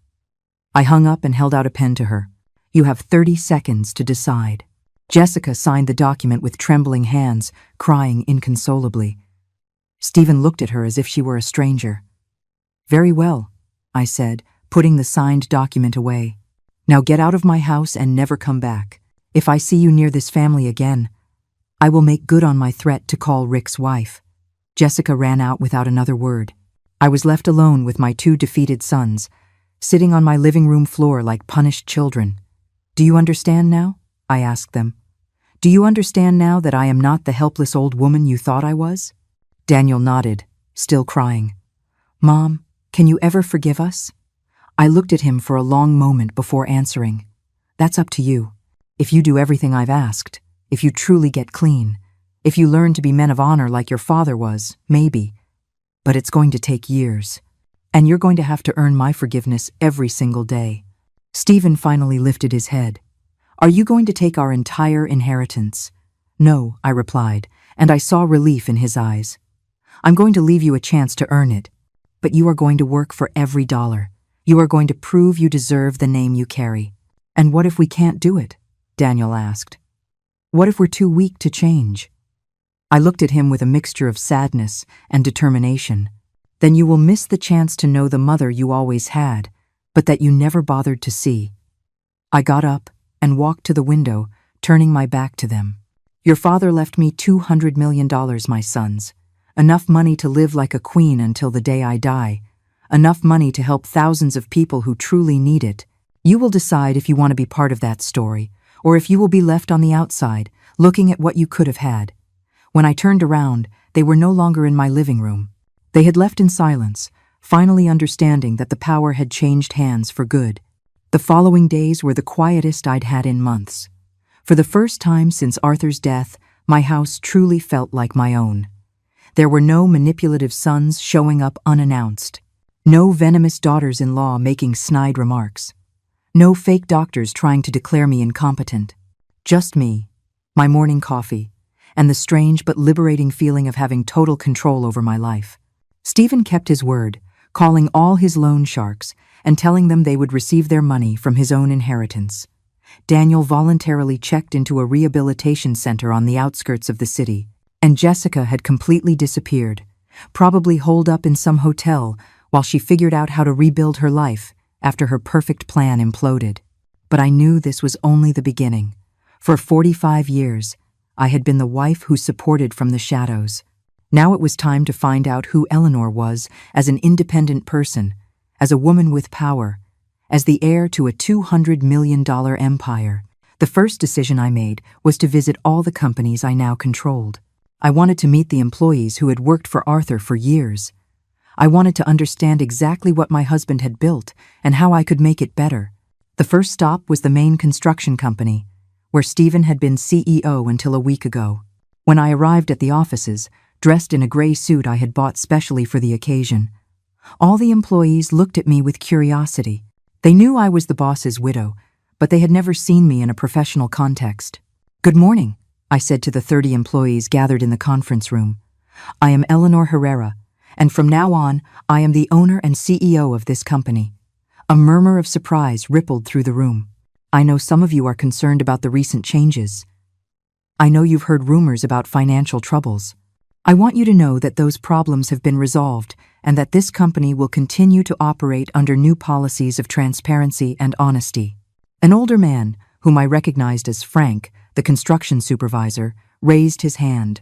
I hung up and held out a pen to her. You have 30 seconds to decide. Jessica signed the document with trembling hands, crying inconsolably. Stephen looked at her as if she were a stranger. Very well, I said, putting the signed document away. Now get out of my house and never come back. If I see you near this family again, I will make good on my threat to call Rick's wife. Jessica ran out without another word. I was left alone with my 2 defeated sons, sitting on my living room floor like punished children. Do you understand now? I asked them. Do you understand now that I am not the helpless old woman you thought I was? Daniel nodded, still crying. Mom, can you ever forgive us? I looked at him for a long moment before answering. That's up to you. If you do everything I've asked, if you truly get clean, if you learn to be men of honor like your father was, maybe. But it's going to take years. And you're going to have to earn my forgiveness every single day. Stephen finally lifted his head. Are you going to take our entire inheritance? No, I replied, and I saw relief in his eyes. I'm going to leave you a chance to earn it, but you are going to work for every dollar. You are going to prove you deserve the name you carry. And what if we can't do it? Daniel asked. What if we're too weak to change? I looked at him with a mixture of sadness and determination. Then you will miss the chance to know the mother you always had, but that you never bothered to see. I got up and walked to the window, turning my back to them. Your father left me $200 million, my sons. Enough money to live like a queen until the day I die. Enough money to help thousands of people who truly need it. You will decide if you want to be part of that story, or if you will be left on the outside, looking at what you could have had. When I turned around, they were no longer in my living room. They had left in silence, finally understanding that the power had changed hands for good. The following days were the quietest I'd had in months. For the first time since Arthur's death, my house truly felt like my own. There were no manipulative sons showing up unannounced. No venomous daughters-in-law making snide remarks. No fake doctors trying to declare me incompetent. Just me, my morning coffee, and the strange but liberating feeling of having total control over my life. Stephen kept his word, calling all his loan sharks and telling them they would receive their money from his own inheritance. Daniel voluntarily checked into a rehabilitation center on the outskirts of the city, and Jessica had completely disappeared, probably holed up in some hotel while she figured out how to rebuild her life after her perfect plan imploded. But I knew this was only the beginning. For 45 years, I had been the wife who supported from the shadows. Now it was time to find out who Eleanor was as an independent person, as a woman with power, as the heir to a $200 million empire. The first decision I made was to visit all the companies I now controlled. I wanted to meet the employees who had worked for Arthur for years. I wanted to understand exactly what my husband had built and how I could make it better. The first stop was the main construction company, where Stephen had been CEO until a week ago. When I arrived at the offices, dressed in a gray suit I had bought specially for the occasion, all the employees looked at me with curiosity. They knew I was the boss's widow, but they had never seen me in a professional context. "Good morning," I said to the 30 employees gathered in the conference room. "I am Eleanor Herrera, and from now on, I am the owner and CEO of this company." A murmur of surprise rippled through the room. "I know some of you are concerned about the recent changes. I know you've heard rumors about financial troubles. I want you to know that those problems have been resolved and that this company will continue to operate under new policies of transparency and honesty." An older man, whom I recognized as Frank, the construction supervisor, raised his hand.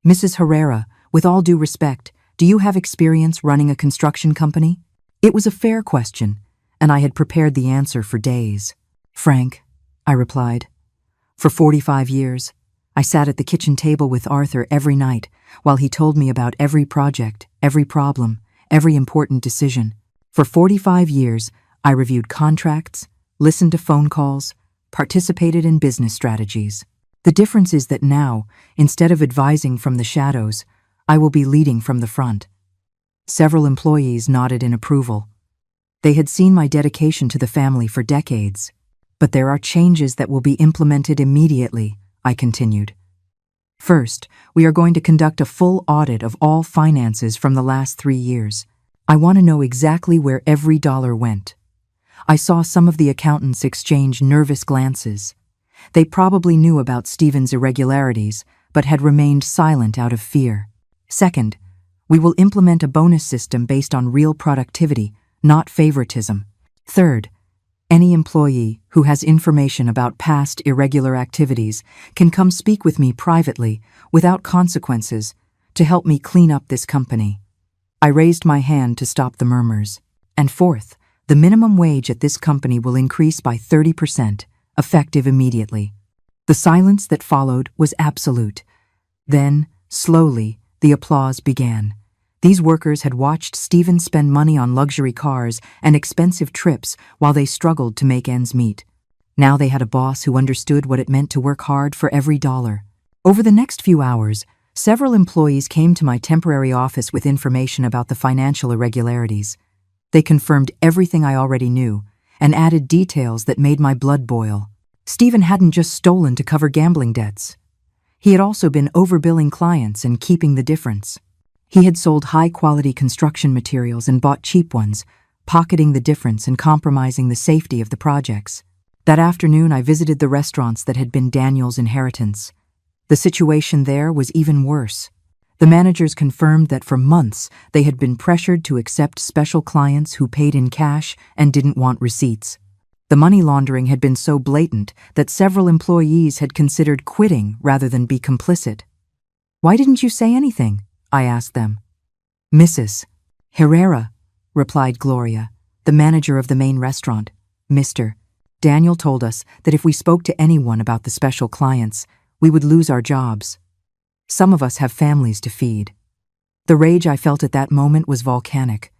"Mrs. Herrera, with all due respect, do you have experience running a construction company?" It was a fair question, and I had prepared the answer for days. "Frank," I replied. "For 45 years, I sat at the kitchen table with Arthur every night while he told me about every project, every problem, every important decision. For 45 years, I reviewed contracts, listened to phone calls, participated in business strategies. The difference is that now, instead of advising from the shadows, I will be leading from the front." Several employees nodded in approval. They had seen my dedication to the family for decades. "But there are changes that will be implemented immediately," I continued. "First, we are going to conduct a full audit of all finances from the last 3 years. I want to know exactly where every dollar went." I saw some of the accountants exchange nervous glances. They probably knew about Stephen's irregularities, but had remained silent out of fear. Second, we will implement a bonus system based on real productivity, not favoritism. Third, any employee who has information about past irregular activities can come speak with me privately, without consequences, to help me clean up this company. I raised my hand to stop the murmurs. And fourth, the minimum wage at this company will increase by 30%, effective immediately. The silence that followed was absolute. Then, slowly, the applause began. These workers had watched Stephen spend money on luxury cars and expensive trips while they struggled to make ends meet. Now they had a boss who understood what it meant to work hard for every dollar. Over the next few hours, several employees came to my temporary office with information about the financial irregularities. They confirmed everything I already knew and added details that made my blood boil. Stephen hadn't just stolen to cover gambling debts. He had also been overbilling clients and keeping the difference. He had sold high-quality construction materials and bought cheap ones, pocketing the difference and compromising the safety of the projects. That afternoon, I visited the restaurants that had been Daniel's inheritance. The situation there was even worse. The managers confirmed that for months they had been pressured to accept special clients who paid in cash and didn't want receipts. The money laundering had been so blatant that several employees had considered quitting rather than be complicit. "Why didn't you say anything?" I asked them. "Mrs. Herrera," replied Gloria, the manager of the main restaurant. "Mr. Daniel told us that if we spoke to anyone about the special clients, we would lose our jobs. Some of us have families to feed." The rage I felt at that moment was volcanic.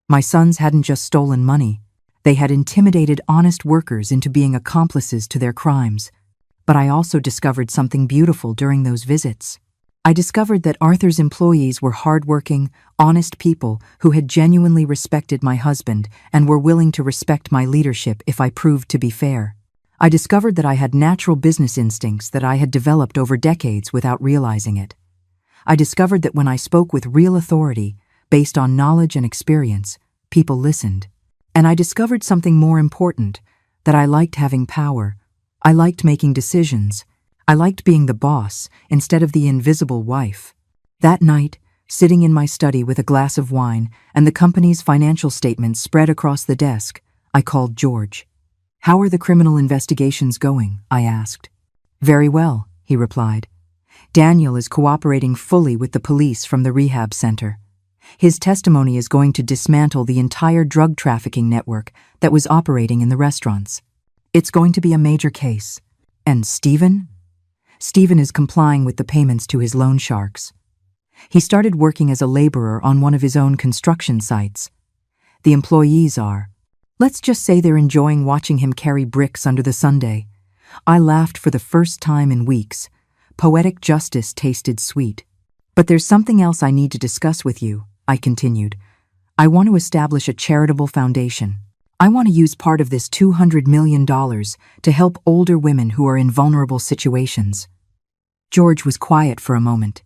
My sons hadn't just stolen money. They had intimidated honest workers into being accomplices to their crimes. But I also discovered something beautiful during those visits. I discovered that Arthur's employees were hardworking, honest people who had genuinely respected my husband and were willing to respect my leadership if I proved to be fair. I discovered that I had natural business instincts that I had developed over decades without realizing it. I discovered that when I spoke with real authority, based on knowledge and experience, people listened. And I discovered something more important, that I liked having power. I liked making decisions. I liked being the boss instead of the invisible wife. That night, sitting in my study with a glass of wine and the company's financial statements spread across the desk, I called George. "How are the criminal investigations going?" I asked. "Very well," he replied. "Daniel is cooperating fully with the police from the rehab center. His testimony is going to dismantle the entire drug trafficking network that was operating in the restaurants. It's going to be a major case. And Stephen? Stephen is complying with the payments to his loan sharks. He started working as a laborer on one of his own construction sites. The employees are. Let's just say they're enjoying watching him carry bricks under the sundae." I laughed for the first time in weeks. Poetic justice tasted sweet. "But there's something else I need to discuss with you," I continued. "I want to establish a charitable foundation. I want to use part of this $200 million to help older women who are in vulnerable situations." George was quiet for a moment.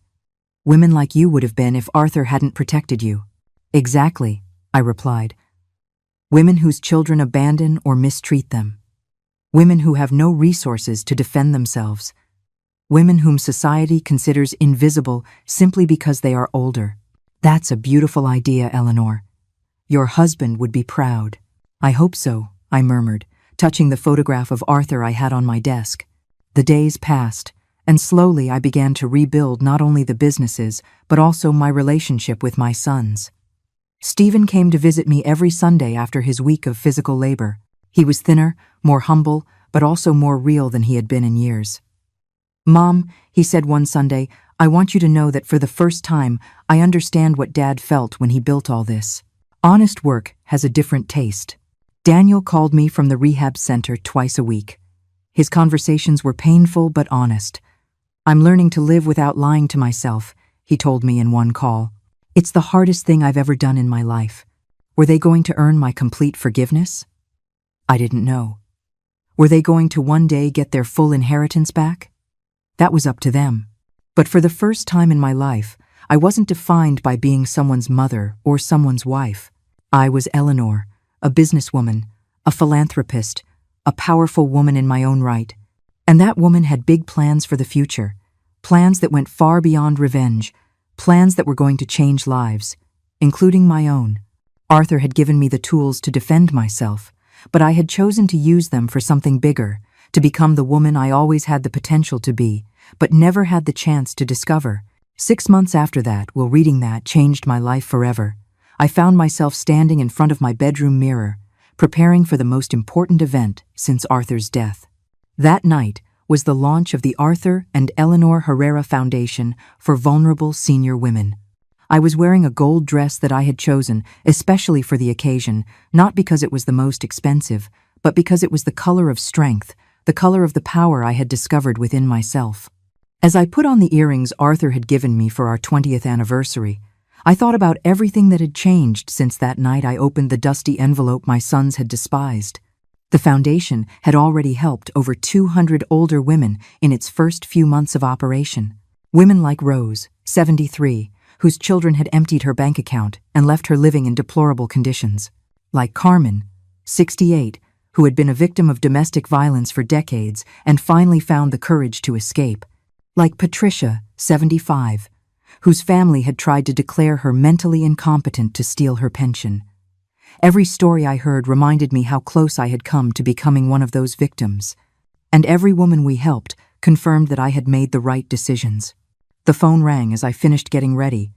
"Women like you would have been if Arthur hadn't protected you." "Exactly," I replied. "Women whose children abandon or mistreat them. Women who have no resources to defend themselves. Women whom society considers invisible simply because they are older. That's a beautiful idea, Eleanor. Your husband would be proud." "I hope so," I murmured, touching the photograph of Arthur I had on my desk. The days passed, and slowly I began to rebuild not only the businesses, but also my relationship with my sons. Stephen came to visit me every Sunday after his week of physical labor. He was thinner, more humble, but also more real than he had been in years. "Mom," he said one Sunday, "I want you to know that for the first time, I understand what Dad felt when he built all this. Honest work has a different taste." Daniel called me from the rehab center twice a week. His conversations were painful but honest. "I'm learning to live without lying to myself," he told me in one call. "It's the hardest thing I've ever done in my life." Were they going to earn my complete forgiveness? I didn't know. Were they going to one day get their full inheritance back? That was up to them. But for the first time in my life, I wasn't defined by being someone's mother or someone's wife. I was Eleanor, a businesswoman, a philanthropist, a powerful woman in my own right. And that woman had big plans for the future, plans that went far beyond revenge, plans that were going to change lives, including my own. Arthur had given me the tools to defend myself, but I had chosen to use them for something bigger, to become the woman I always had the potential to be, but never had the chance to discover. 6 months after that, reading that changed my life forever. I found myself standing in front of my bedroom mirror, preparing for the most important event since Arthur's death. That night was the launch of the Arthur and Eleanor Herrera Foundation for Vulnerable Senior Women. I was wearing a gold dress that I had chosen, especially for the occasion, not because it was the most expensive, but because it was the color of strength, the color of the power I had discovered within myself. As I put on the earrings Arthur had given me for our 20th anniversary, I thought about everything that had changed since that night I opened the dusty envelope my sons had despised. The foundation had already helped over 200 older women in its first few months of operation. Women like Rose, 73, whose children had emptied her bank account and left her living in deplorable conditions. Like Carmen, 68, who had been a victim of domestic violence for decades and finally found the courage to escape. like Patricia, 75, whose family had tried to declare her mentally incompetent to steal her pension. Every story I heard reminded me how close I had come to becoming one of those victims, and every woman we helped confirmed that I had made the right decisions. The phone rang as I finished getting ready.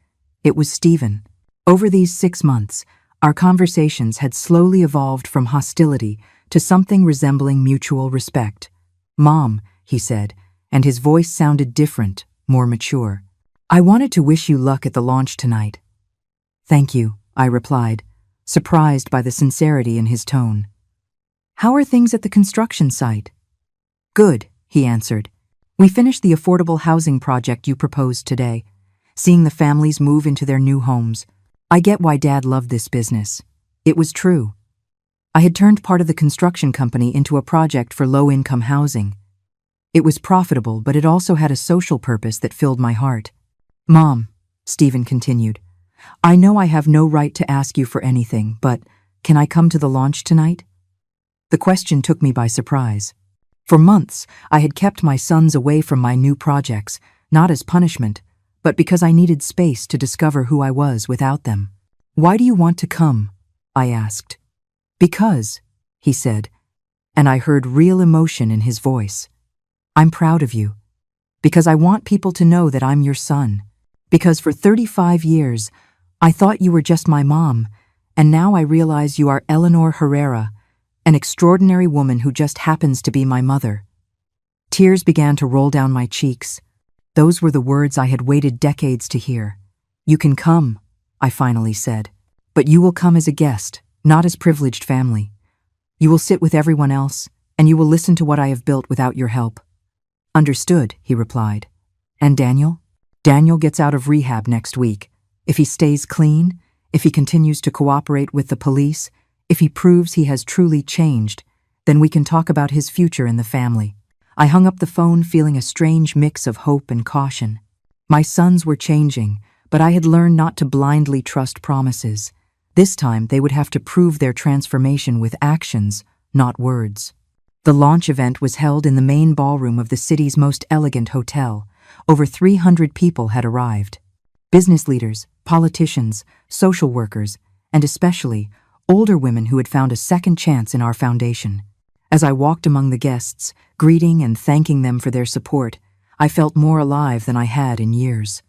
It was Stephen. Over these 6 months, our conversations had slowly evolved from hostility to something resembling mutual respect. "Mom," he said, and his voice sounded different, more mature. "I wanted to wish you luck at the launch tonight." "Thank you," I replied, surprised by the sincerity in his tone. "How are things at the construction site?" "Good," he answered. "We finished the affordable housing project you proposed today, seeing the families move into their new homes. I get why Dad loved this business. It was true. I had turned part of the construction company into a project for low-income housing. It was profitable, but it also had a social purpose that filled my heart." "Mom," Stephen continued, "I know I have no right to ask you for anything, but can I come to the launch tonight?" The question took me by surprise. For months, I had kept my sons away from my new projects, not as punishment, but because I needed space to discover who I was without them. "Why do you want to come?" I asked. "Because," he said, and I heard real emotion in his voice. "I'm proud of you. Because I want people to know that I'm your son. Because for 35 years, I thought you were just my mom, and now I realize you are Eleanor Herrera, an extraordinary woman who just happens to be my mother." Tears began to roll down my cheeks. Those were the words I had waited decades to hear. "You can come," I finally said, "but you will come as a guest, not as privileged family. You will sit with everyone else, and you will listen to what I have built without your help." "Understood," he replied. "And Daniel?" "Daniel gets out of rehab next week. If he stays clean, if he continues to cooperate with the police, if he proves he has truly changed, then we can talk about his future in the family." I hung up the phone feeling a strange mix of hope and caution. My sons were changing, but I had learned not to blindly trust promises. This time they would have to prove their transformation with actions, not words. The launch event was held in the main ballroom of the city's most elegant hotel. Over 300 people had arrived. Business leaders, politicians, social workers, and especially older women who had found a second chance in our foundation. As I walked among the guests, greeting and thanking them for their support, I felt more alive than I had in years.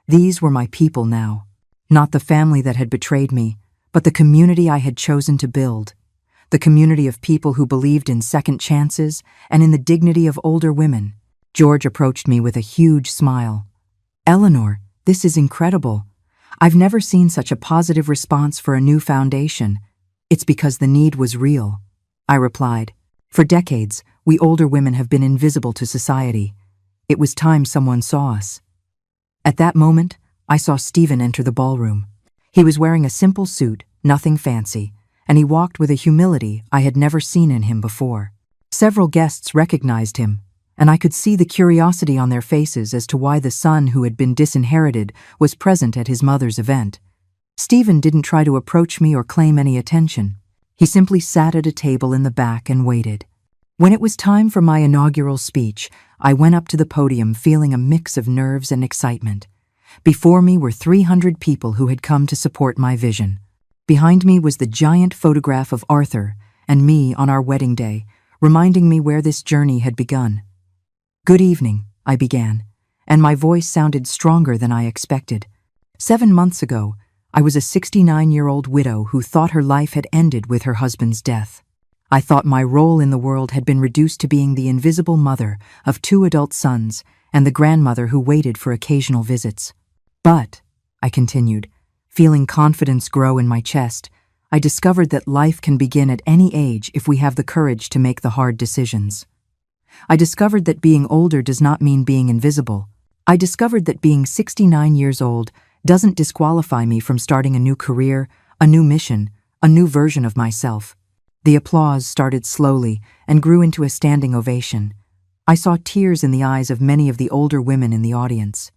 These were my people now, not the family that had betrayed me, but the community I had chosen to build, the community of people who believed in second chances and in the dignity of older women. George approached me with a huge smile. "Eleanor, this is incredible. I've never seen such a positive response for a new foundation." "It's because the need was real," I replied. "For decades, we older women have been invisible to society. It was time someone saw us." At that moment, I saw Stephen enter the ballroom. He was wearing a simple suit, nothing fancy, and he walked with a humility I had never seen in him before. Several guests recognized him, and I could see the curiosity on their faces as to why the son who had been disinherited was present at his mother's event. Stephen didn't try to approach me or claim any attention. He simply sat at a table in the back and waited. When it was time for my inaugural speech, I went up to the podium feeling a mix of nerves and excitement. Before me were 300 people who had come to support my vision. Behind me was the giant photograph of Arthur and me on our wedding day, reminding me where this journey had begun. "Good evening," I began, and my voice sounded stronger than I expected. 7 months ago, I was a 69-year-old widow who thought her life had ended with her husband's death. I thought my role in the world had been reduced to being the invisible mother of 2 adult sons and the grandmother who waited for occasional visits. "But," I continued, feeling confidence grow in my chest, "I discovered that life can begin at any age if we have the courage to make the hard decisions. I discovered that being older does not mean being invisible. I discovered that being 69 years old doesn't disqualify me from starting a new career, a new mission, a new version of myself." The applause started slowly and grew into a standing ovation. I saw tears in the eyes of many of the older women in the audience.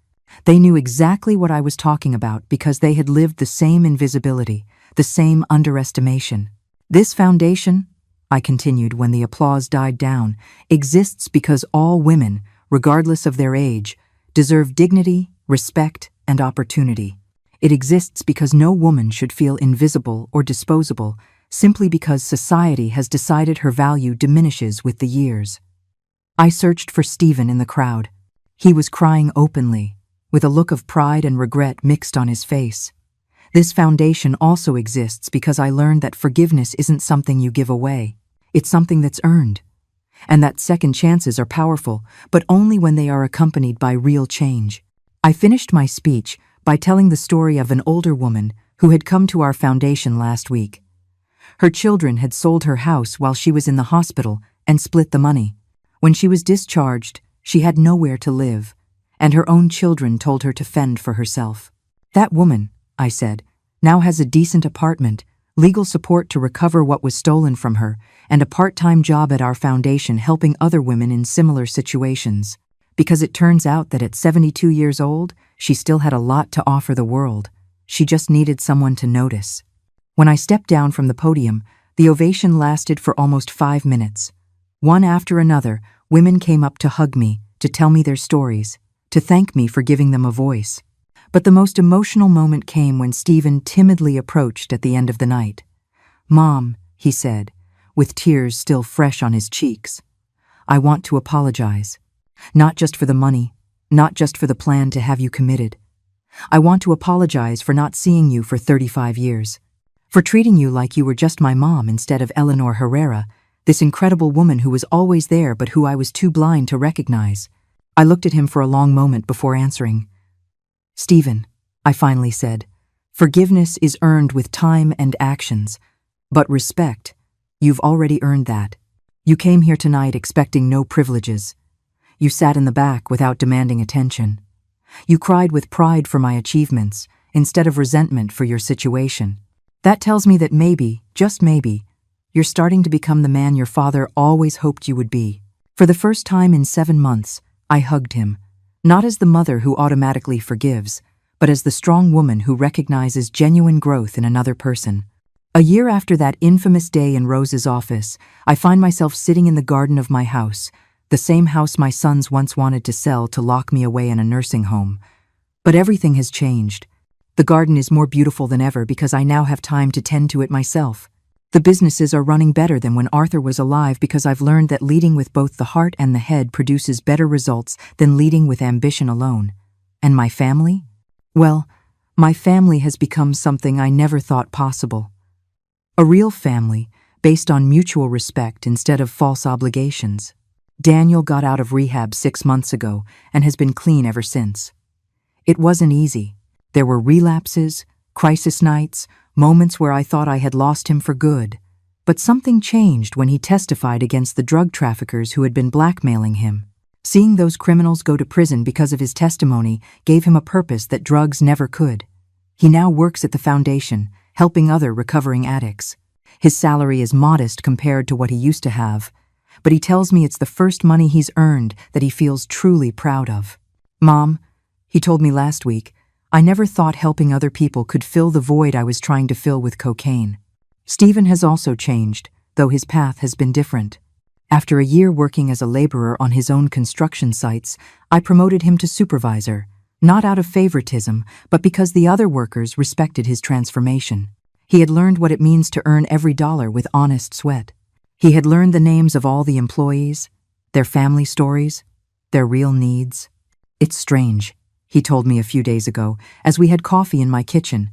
They knew exactly what I was talking about because they had lived the same invisibility, the same underestimation. "This foundation," I continued when the applause died down, "exists because all women, regardless of their age, deserve dignity, respect, and opportunity. It exists because no woman should feel invisible or disposable simply because society has decided her value diminishes with the years. I searched for Stephen in the crowd. He was crying openly, with a look of pride and regret mixed on his face. This foundation also exists because I learned that forgiveness isn't something you give away. It's something that's earned. And that second chances are powerful, but only when they are accompanied by real change. I finished my speech by telling the story of an older woman who had come to our foundation last week. Her children had sold her house while she was in the hospital and split the money. When she was discharged, she had nowhere to live, and her own children told her to fend for herself. That woman, I said, now has a decent apartment, legal support to recover what was stolen from her, and a part-time job at our foundation helping other women in similar situations. Because it turns out that at 72 years old, she still had a lot to offer the world. She just needed someone to notice. When I stepped down from the podium, the ovation lasted for almost 5 minutes. One after another, women came up to hug me, to tell me their stories, to thank me for giving them a voice. But the most emotional moment came when Stephen timidly approached at the end of the night. "Mom," he said, with tears still fresh on his cheeks, "I want to apologize. Not just for the money, not just for the plan to have you committed. I want to apologize for not seeing you for 35 years. For treating you like you were just my mom instead of Eleanor Herrera, this incredible woman who was always there but who I was too blind to recognize." I looked at him for a long moment before answering. "Stephen," I finally said, "forgiveness is earned with time and actions. But respect, you've already earned that. You came here tonight expecting no privileges. You sat in the back without demanding attention. You cried with pride for my achievements, instead of resentment for your situation. That tells me that maybe, just maybe, you're starting to become the man your father always hoped you would be." For the first time in 7 months, I hugged him, not as the mother who automatically forgives, but as the strong woman who recognizes genuine growth in another person. A year after that infamous day in Rose's office, I find myself sitting in the garden of my house, the same house my sons once wanted to sell to lock me away in a nursing home. But everything has changed. The garden is more beautiful than ever because I now have time to tend to it myself. The businesses are running better than when Arthur was alive because I've learned that leading with both the heart and the head produces better results than leading with ambition alone. And my family? Well, my family has become something I never thought possible. A real family, based on mutual respect instead of false obligations. Daniel got out of rehab 6 months ago and has been clean ever since. It wasn't easy. There were relapses, crisis nights, moments where I thought I had lost him for good. But something changed when he testified against the drug traffickers who had been blackmailing him. Seeing those criminals go to prison because of his testimony gave him a purpose that drugs never could. He now works at the foundation, helping other recovering addicts. His salary is modest compared to what he used to have, but he tells me it's the first money he's earned that he feels truly proud of. "Mom," he told me last week, "I never thought helping other people could fill the void I was trying to fill with cocaine." Stephen has also changed, though his path has been different. After a year working as a laborer on his own construction sites, I promoted him to supervisor, not out of favoritism, but because the other workers respected his transformation. He had learned what it means to earn every dollar with honest sweat. He had learned the names of all the employees, their family stories, their real needs. "It's strange," he told me a few days ago, as we had coffee in my kitchen,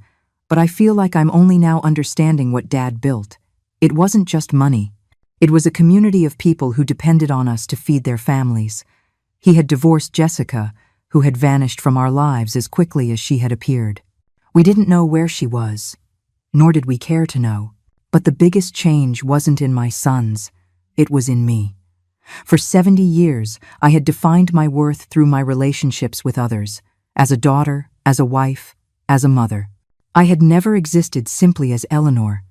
"but I feel like I'm only now understanding what Dad built. It wasn't just money. It was a community of people who depended on us to feed their families. He had divorced Jessica, who had vanished from our lives as quickly as she had appeared. We didn't know where she was, nor did we care to know. But the biggest change wasn't in my sons, it was in me. For 70 years, I had defined my worth through my relationships with others, as a daughter, as a wife, as a mother. I had never existed simply as Eleanor.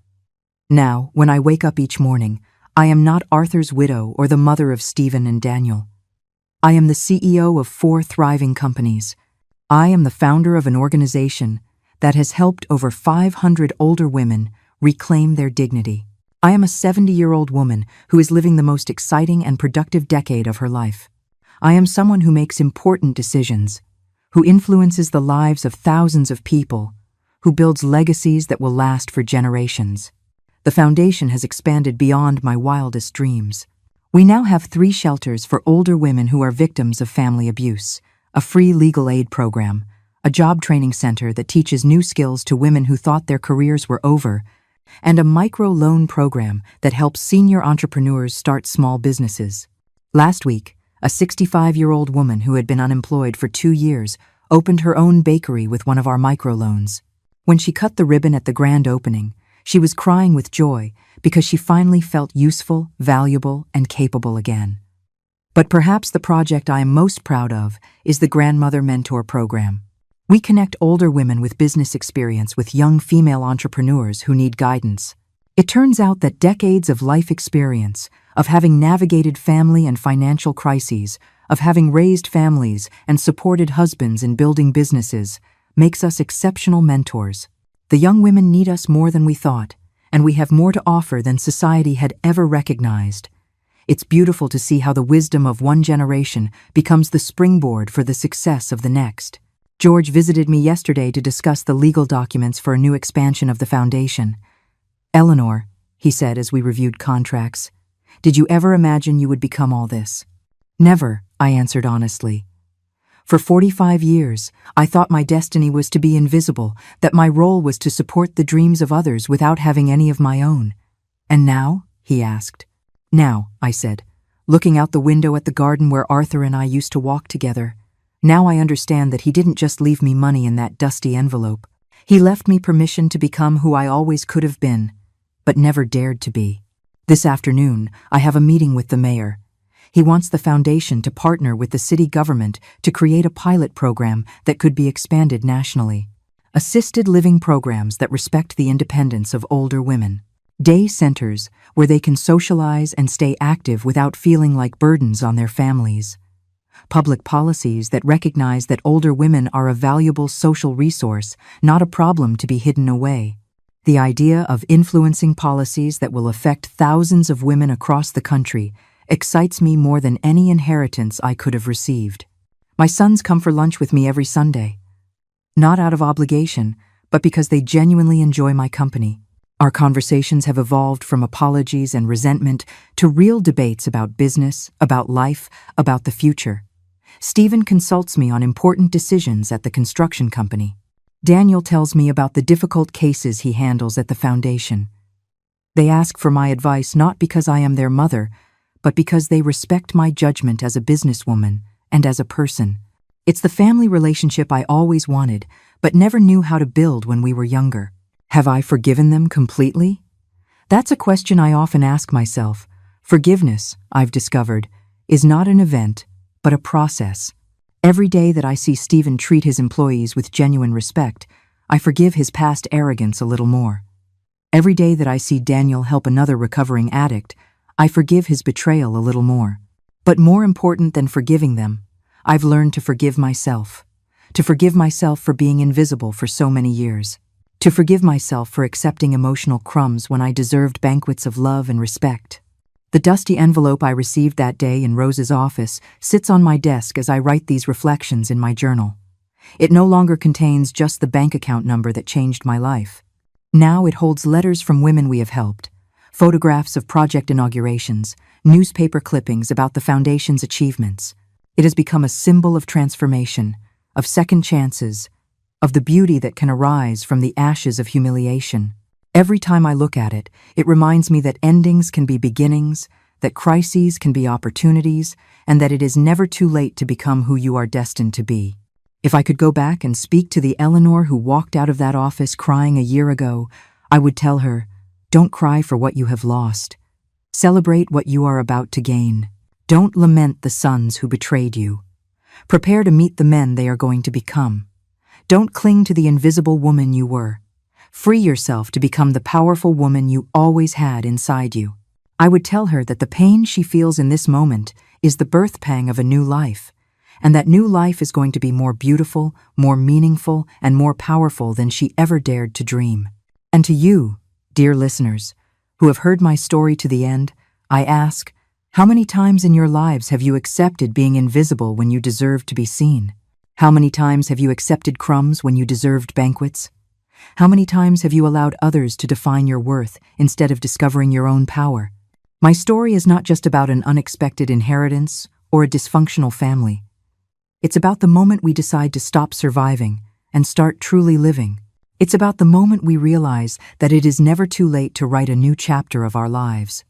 Now, when I wake up each morning, I am not Arthur's widow or the mother of Stephen and Daniel. I am the CEO of 4 thriving companies. I am the founder of an organization that has helped over 500 older women reclaim their dignity. I am a 70-year-old woman who is living the most exciting and productive decade of her life. I am someone who makes important decisions, who influences the lives of thousands of people, who builds legacies that will last for generations. The foundation has expanded beyond my wildest dreams. We now have 3 shelters for older women who are victims of family abuse, a free legal aid program, a job training center that teaches new skills to women who thought their careers were over, and a micro-loan program that helps senior entrepreneurs start small businesses. Last week, a 65-year-old woman who had been unemployed for 2 years opened her own bakery with one of our microloans. When she cut the ribbon at the grand opening, she was crying with joy because she finally felt useful, valuable, and capable again. But perhaps the project I am most proud of is the Grandmother Mentor Program. We connect older women with business experience with young female entrepreneurs who need guidance. It turns out that decades of life experience, of having navigated family and financial crises, of having raised families and supported husbands in building businesses, makes us exceptional mentors. The young women need us more than we thought, and we have more to offer than society had ever recognized. It's beautiful to see how the wisdom of one generation becomes the springboard for the success of the next. George visited me yesterday to discuss the legal documents for a new expansion of the foundation. "Eleanor," he said as we reviewed contracts, "did you ever imagine you would become all this?" "Never," I answered honestly. "For 45 years, I thought my destiny was to be invisible, that my role was to support the dreams of others without having any of my own." "And now?" he asked. "Now," I said, looking out the window at the garden where Arthur and I used to walk together. "Now I understand that he didn't just leave me money in that dusty envelope. He left me permission to become who I always could have been, but never dared to be. This afternoon, I have a meeting with the mayor. He wants the foundation to partner with the city government to create a pilot program that could be expanded nationally. Assisted living programs that respect the independence of older women. Day centers where they can socialize and stay active without feeling like burdens on their families. Public policies that recognize that older women are a valuable social resource, not a problem to be hidden away. The idea of influencing policies that will affect thousands of women across the country excites me more than any inheritance I could have received. My sons come for lunch with me every Sunday. Not out of obligation, but because they genuinely enjoy my company. Our conversations have evolved from apologies and resentment to real debates about business, about life, about the future. Stephen consults me on important decisions at the construction company. Daniel tells me about the difficult cases he handles at the foundation. They ask for my advice not because I am their mother, but because they respect my judgment as a businesswoman and as a person. It's the family relationship I always wanted, but never knew how to build when we were younger. Have I forgiven them completely? That's a question I often ask myself. Forgiveness, I've discovered, is not an event, but a process. Every day that I see Stephen treat his employees with genuine respect, I forgive his past arrogance a little more. Every day that I see Daniel help another recovering addict, I forgive his betrayal a little more. But more important than forgiving them, I've learned to forgive myself. To forgive myself for being invisible for so many years. To forgive myself for accepting emotional crumbs when I deserved banquets of love and respect. The dusty envelope I received that day in Rose's office sits on my desk as I write these reflections in my journal. It no longer contains just the bank account number that changed my life. Now it holds letters from women we have helped, photographs of project inaugurations, newspaper clippings about the foundation's achievements. It has become a symbol of transformation, of second chances, of the beauty that can arise from the ashes of humiliation. Every time I look at it, it reminds me that endings can be beginnings, that crises can be opportunities, and that it is never too late to become who you are destined to be. If I could go back and speak to the Eleanor who walked out of that office crying a year ago, I would tell her, don't cry for what you have lost. Celebrate what you are about to gain. Don't lament the sons who betrayed you. Prepare to meet the men they are going to become. Don't cling to the invisible woman you were. Free yourself to become the powerful woman you always had inside you. I would tell her that the pain she feels in this moment is the birth pang of a new life, and that new life is going to be more beautiful, more meaningful, and more powerful than she ever dared to dream. And to you, dear listeners, who have heard my story to the end, I ask, How many times in your lives have you accepted being invisible when you deserved to be seen? How many times have you accepted crumbs when you deserved banquets? How many times have you allowed others to define your worth instead of discovering your own power? My story is not just about an unexpected inheritance or a dysfunctional family. It's about the moment we decide to stop surviving and start truly living. It's about the moment we realize that it is never too late to write a new chapter of our lives.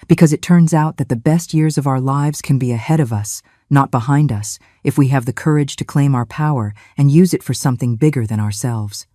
Because it turns out that the best years of our lives can be ahead of us, not behind us, if we have the courage to claim our power and use it for something bigger than ourselves.